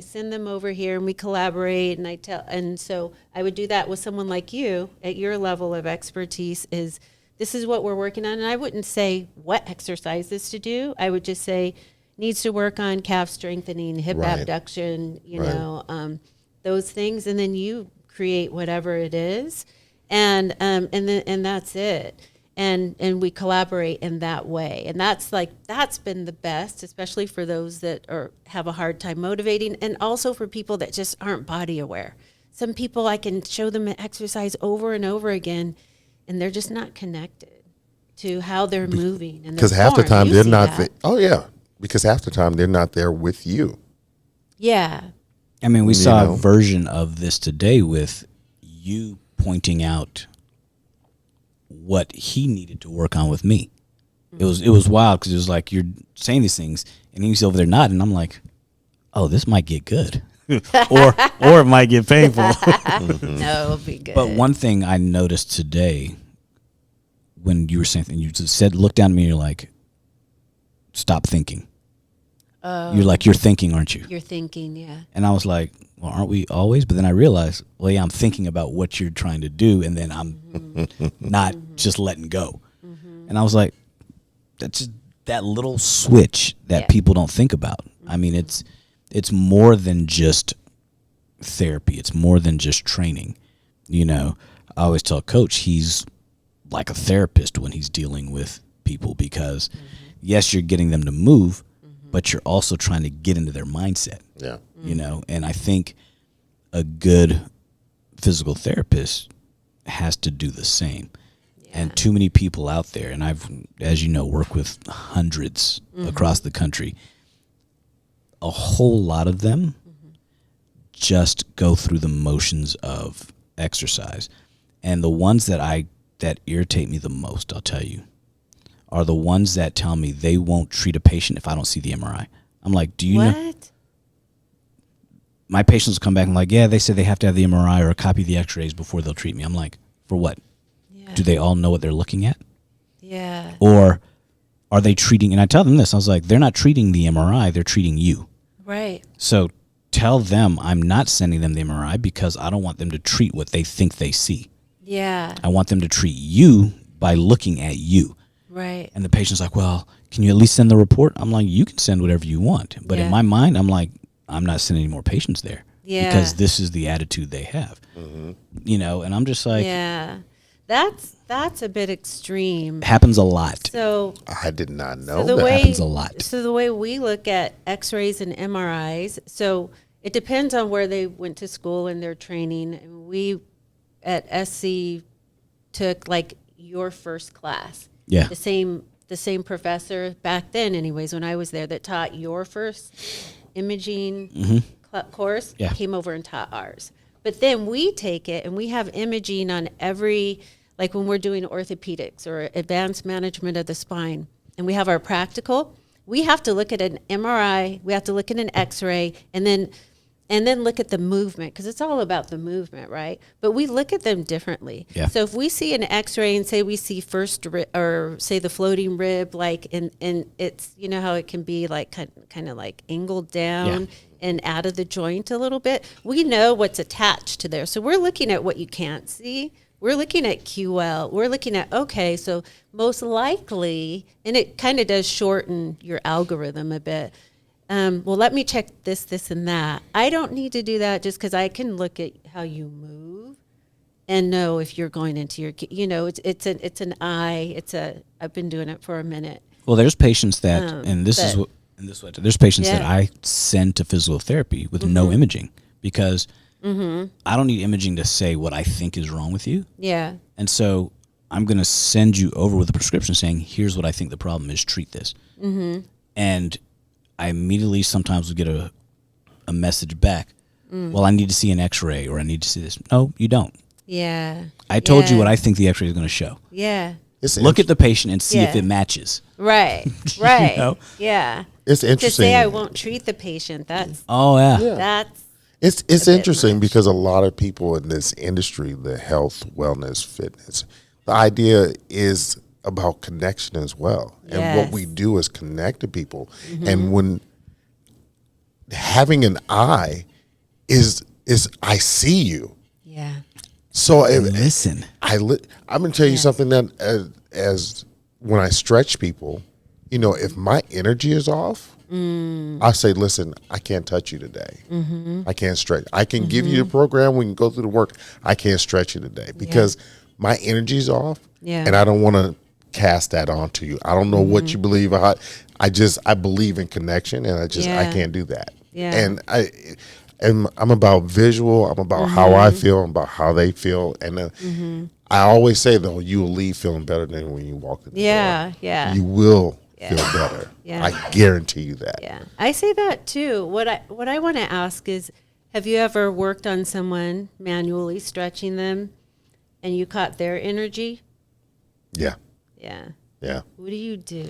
send them over here and we collaborate, and so I would do that with someone like you at your level of expertise. This is what we're working on, and I wouldn't say what exercises to do. I would just say, needs to work on calf strengthening, hip abduction, you know, those things, and then you create whatever it is, and that's it, and we collaborate in that way, and that's been the best, especially for those that have a hard time motivating, and also for people that just aren't body aware. Some people, I can show them an exercise over and over again, and they're just not connected to how they're moving, and because half the time they're not. Because half the time they're not there with you. Yeah. I mean, we saw a version of this today with you pointing out what he needed to work on with me. It was wild, because it was like, you're saying these things and he's over there nodding, and I'm like, oh, this might get good. or it might get painful. No, it'll be good. But one thing I noticed today when you were saying, you just said, look down at me and you're like, stop thinking. You're like, you're thinking, aren't you? You're thinking, yeah. And I was like, well, aren't we always? But then I realized, well, yeah, I'm thinking about what you're trying to do, and then I'm not just letting go. And I was like, that's just that little switch that people don't think about. I mean, it's more than just therapy. It's more than just training. You know, I always tell Coach he's like a therapist when he's dealing with people, because yes, you're getting them to move, but you're also trying to get into their mindset. Yeah. You know, and I think a good physical therapist has to do the same. Yeah. And too many people out there, and I've, as you know, work with hundreds across the country. A whole lot of them just go through the motions of exercise. And the ones that irritate me the most, I'll tell you, are the ones that tell me they won't treat a patient if I don't see the MRI. I'm like, do you know? My patients come back and like, yeah, they said they have to have the MRI or a copy of the X-rays before they'll treat me. I'm like, for what? Yeah. Do they all know what they're looking at? Yeah. Or are they treating, and I tell them this, I was like, they're not treating the MRI, they're treating you. Right. So tell them I'm not sending them the MRI because I don't want them to treat what they think they see. Yeah. I want them to treat you by looking at you. Right. And the patient's like, well, can you at least send the report? I'm like, you can send whatever you want. But in my mind, I'm like, I'm not sending any more patients there. Yeah. Because this is the attitude they have. You know, and I'm just like. Yeah. That's a bit extreme. Happens a lot. So I did not know happens a lot. So the way we look at Xrays and MRIs, so it depends on where they went to school and their training. And we at SC took like your first class. Yeah. The same the same professor back then, anyways, when I was there, that taught your first imaging course, Yeah. came over and taught ours. But then we take it and we have imaging on every, like when we're doing orthopedics or advanced management of the spine, and we have our practical, we have to look at an MRI, we have to look at an X-ray, and then look at the movement, because it's all about the movement, right? But we look at them differently. Yeah. So if we see an X-ray and say we see or say the floating rib, like and it's, you know how it can be like kind of like angled down and out of the joint a little bit, we know what's attached to there. So we're looking at what you can't see. We're looking at QL. We're looking at, okay, so most likely, and it kind of does shorten your algorithm a bit. Well, let me check this, and that. I don't need to do that just because I can look at how you move and know if you're going into your, you know, it's an eye. I've been doing it for a minute. Well, there's patients that, and this is what, there's patients that I send to physical therapy with no imaging because I don't need imaging to say what I think is wrong with you. Yeah. And so I'm going to send you over with a prescription saying, here's what I think the problem is, treat this. And I immediately sometimes will get a message back. Well, I need to see an X-ray or I need to see this. No, you don't. Yeah. I told you what I think the X-ray is going to show. Yeah. Look at the patient and see if it matches. Right. Right. You know? Yeah. It's interesting. To say I won't treat the patient, that's that's it's interesting because a lot of people in this industry, the health, wellness, fitness, the idea is about connection as well. And what we do is connect to people. And when having an eye is I see you. Yeah. So listen, I'm going to tell you something that as when I stretch people, you know, if my energy is off, I say, listen, I can't touch you today. I can't stretch. I can give you the program. We can go through the work. I can't stretch you today because my energy's off and I don't want to cast that onto you. I don't know what you believe. I believe in connection and I can't do that. Yeah. And I'm about visual. I'm about how I feel. I'm about how they feel. And I always say, though, you will leave feeling better than when you walk in the door. Yeah. You will feel better. Yeah. I guarantee you that. Yeah. I say that, too. What I want to ask is, have you ever worked on someone manually stretching them and you caught their energy? Yeah. Yeah. Yeah. What do you do?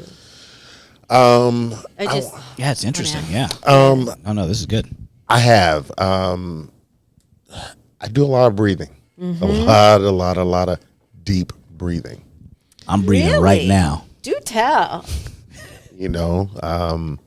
It's interesting. Yeah. No, this is good. I have. I do a lot of breathing. A lot of deep breathing. I'm breathing right now. Do tell. You know, I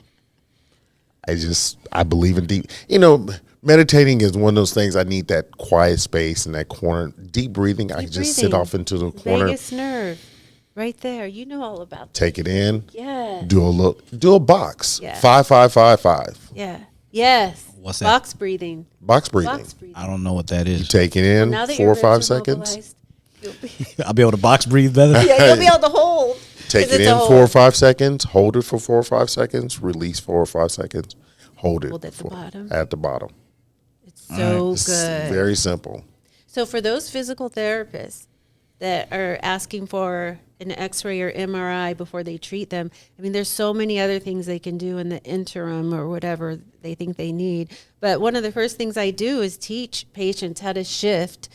believe in deep. You know, meditating is one of those things. I need that quiet space in that corner. Deep breathing. I can just sit off into the corner. Vagus nerve. Right there. You know all about that. Take it in. Yeah. Do a box. Yeah. 5, 5, 5, 5. Yeah. Yes. What's that? Box breathing. Box breathing. I don't know what that is. You take it in 4 or 5 seconds. I'll be able to box breathe better. Yeah, you'll be able to hold. Take it in 4 or 5 seconds. Hold it for 4 or 5 seconds. Release 4 or 5 seconds. Hold it at the bottom. At the bottom. It's so It's good. Very simple. So for those physical therapists that are asking for an X-ray or MRI before they treat them, I mean, there's so many other things they can do in the interim or whatever they think they need. But one of the first things I do is teach patients how to shift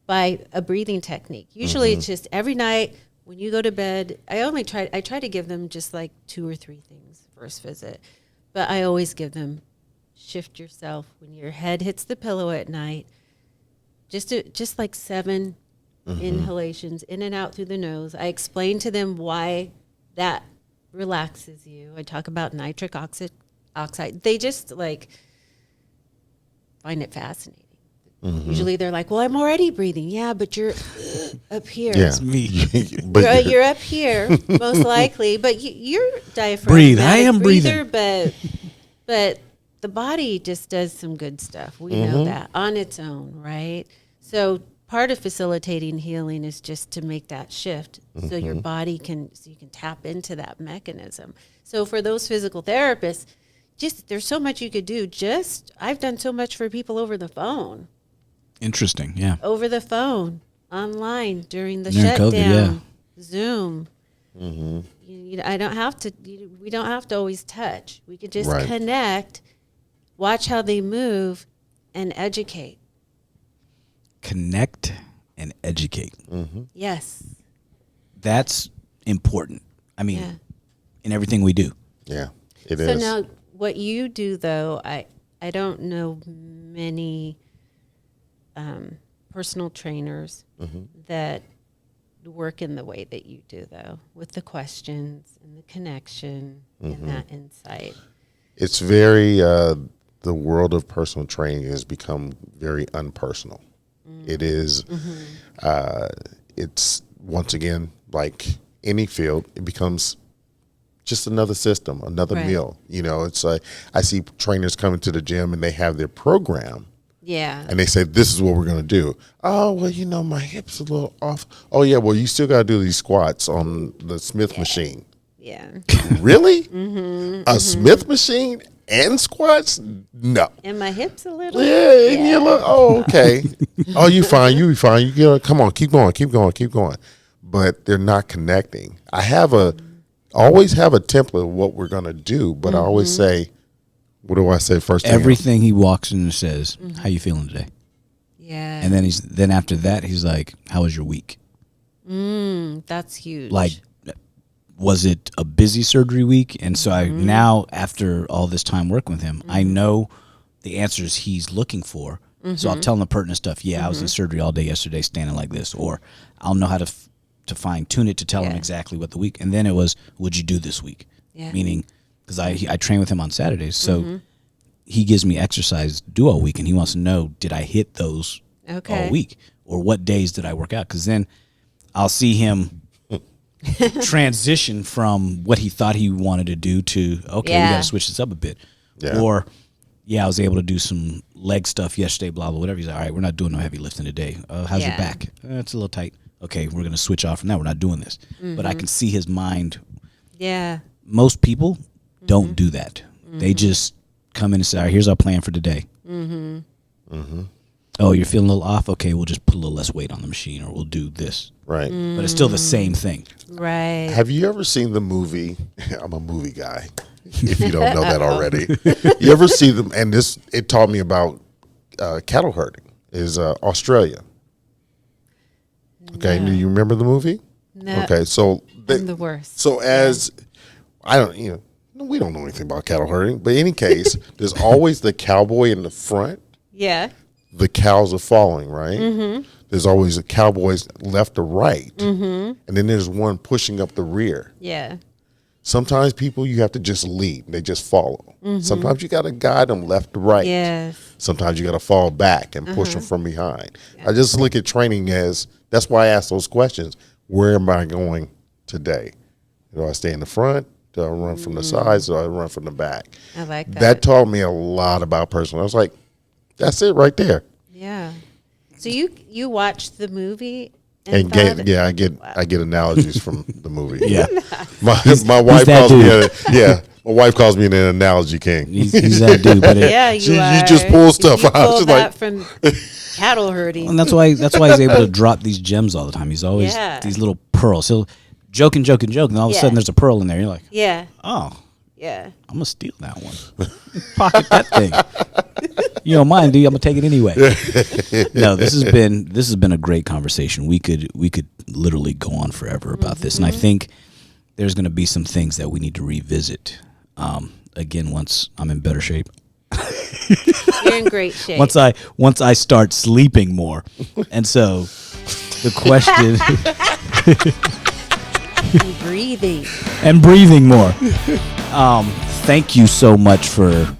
by a breathing technique. Usually it's just every night when you go to bed, I try to give them just like 2 or 3 things first visit. But I always give them, shift yourself when your head hits the pillow at night. Just like 7 inhalations in and out through the nose. I explain to them why that relaxes you. I talk about nitric oxide. They just like find it fascinating. Usually they're like, well, I'm already breathing. Yeah, but you're up here. Yeah. It's me. You're up here, most likely. But you're diaphragmatic. Breathe. I am breathing. But the body just does some good stuff. We know that on its own, right? So part of facilitating healing is just to make that shift so your body so you can tap into that mechanism. So for those physical therapists, there's so much you could do. I've done so much for people over the phone. Interesting, yeah. Over the phone, online, during the shutdown, COVID, Zoom. I don't have to. We don't have to always touch. We could just Right. connect, watch how they move, and educate. Connect and educate. Yes. That's important. I mean, Yeah. in everything we do. Yeah, it So is. now, what you do though, I don't know many personal trainers that work in the way that you do, though, with the questions and the connection and that insight. It's very the world of personal training has become very unpersonal. It is. It's once again like any field. It becomes just another system, another Right. meal. You know, it's like I see trainers coming to the gym and they have their program. Yeah. And they say, this is what we're going to do. Oh, well, you know, my hip's a little off. Oh, yeah, well, you still got to do these squats on the Smith machine. Yeah. Really? A Smith machine and squats? No. And my hips a little. Yeah, and you're like, oh, okay. Oh, you fine. You be fine. You know, come on, keep going, keep going, keep going. But they're not connecting. Always have a template of what we're going to do, but I always say, what do I say first? Everything he walks in and says, "How you feeling today?" Yeah. And then after that, he's like, "How was your week?" That's huge. Like, was it a busy surgery week? And so I now, after all this time working with him, I know the answers he's looking for. So I'll tell him the pertinent stuff. Yeah, I was in surgery all day yesterday, standing like this, or I'll know how to fine tune it to tell him exactly what the week. And then it was, "What'd you do this week?" Yeah. Meaning, because I train with him on Saturdays, so he gives me exercise to do all week, and he wants to know, did I hit those all week, or what days did I work out? Because then I'll see him transition from what he thought he wanted to do to, okay, we got to switch this up a bit, or I was able to do some leg stuff yesterday, blah blah, whatever. He's like, all right, we're not doing no heavy lifting today. How's your back? It's a little tight. Okay, we're gonna switch off from that. We're not doing this. But I can see his mind. Yeah. Most people don't do that. They just come in and say, all right, here's our plan for today. Oh, you're feeling a little off? Okay, we'll just put a little less weight on the machine, or we'll do this. Right. But it's still the same thing. Right. Have you ever seen the movie? I'm a movie guy, if you don't know that already. You ever see them? And it taught me about cattle herding, is Australia. Okay, do you remember the movie? No. Okay, so I'm the worst. So we don't know anything about cattle herding, but in any case, there's always the cowboy in the front. Yeah. The cows are following, right? There's always a cowboys left to right, and then there's one pushing up the rear. Yeah. Sometimes people you have to just lead; they just follow. Sometimes you got to guide them left to right. Yes. Sometimes you got to fall back and push them from behind. I just look at training as that's why I ask those questions. Where am I going today? Do I stay in the front? Do I run from the sides? Do I run from the back? I like that. That taught me a lot about personal. I was like, that's it right there. Yeah. So you watched the movie And I get analogies from the movie. Yeah. My wife calls me my wife calls me an analogy king. He's that dude. But you just pull stuff out. Pull She's that like, from cattle herding. and that's why he's able to drop these gems all the time. He's always these little pearls. He'll joke, and all of a sudden there's a pearl in there. You're like, Yeah. oh, Yeah. I'm gonna steal that one. Pocket that thing. You don't mind, do you? I'm gonna take it anyway. No, this has been a great conversation. We could literally go on forever about this, and I think there's gonna be some things that we need to revisit. Again, once I'm in better shape. You're in great shape. Once I start sleeping more, and so the question and breathing more. Thank you so much for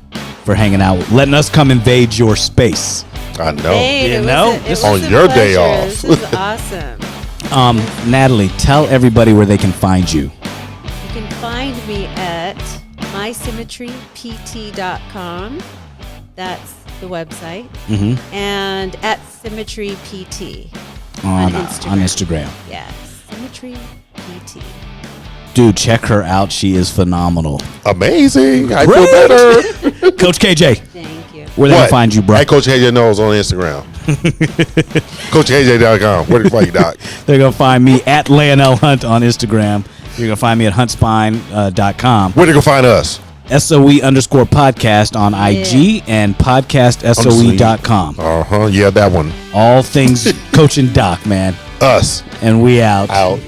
hanging out, letting us come invade your space. I know. Hey, You know? it was On a your day pleasure. off. This is awesome. Natalie, tell everybody where they can find you. You can find me at mysymmetrypt.com. That's the website. And at Symmetry PT On Instagram. Instagram. Yeah, Symmetry PT. Dude, check her out. She is phenomenal. Amazing. I feel better. Coach KJ, Thank you. where they can find you, bro? At Coach AJ Knows on Instagram. CoachAJ.com. Where to find you, Doc? They're going to find me at Leonel Hunt on Instagram. You're going to find me at huntspine.com. Where to go find us? SOE_podcast on IG and podcastsoe.com. Yeah, that one. All things Coach and Doc, man. Us. And we out. Out.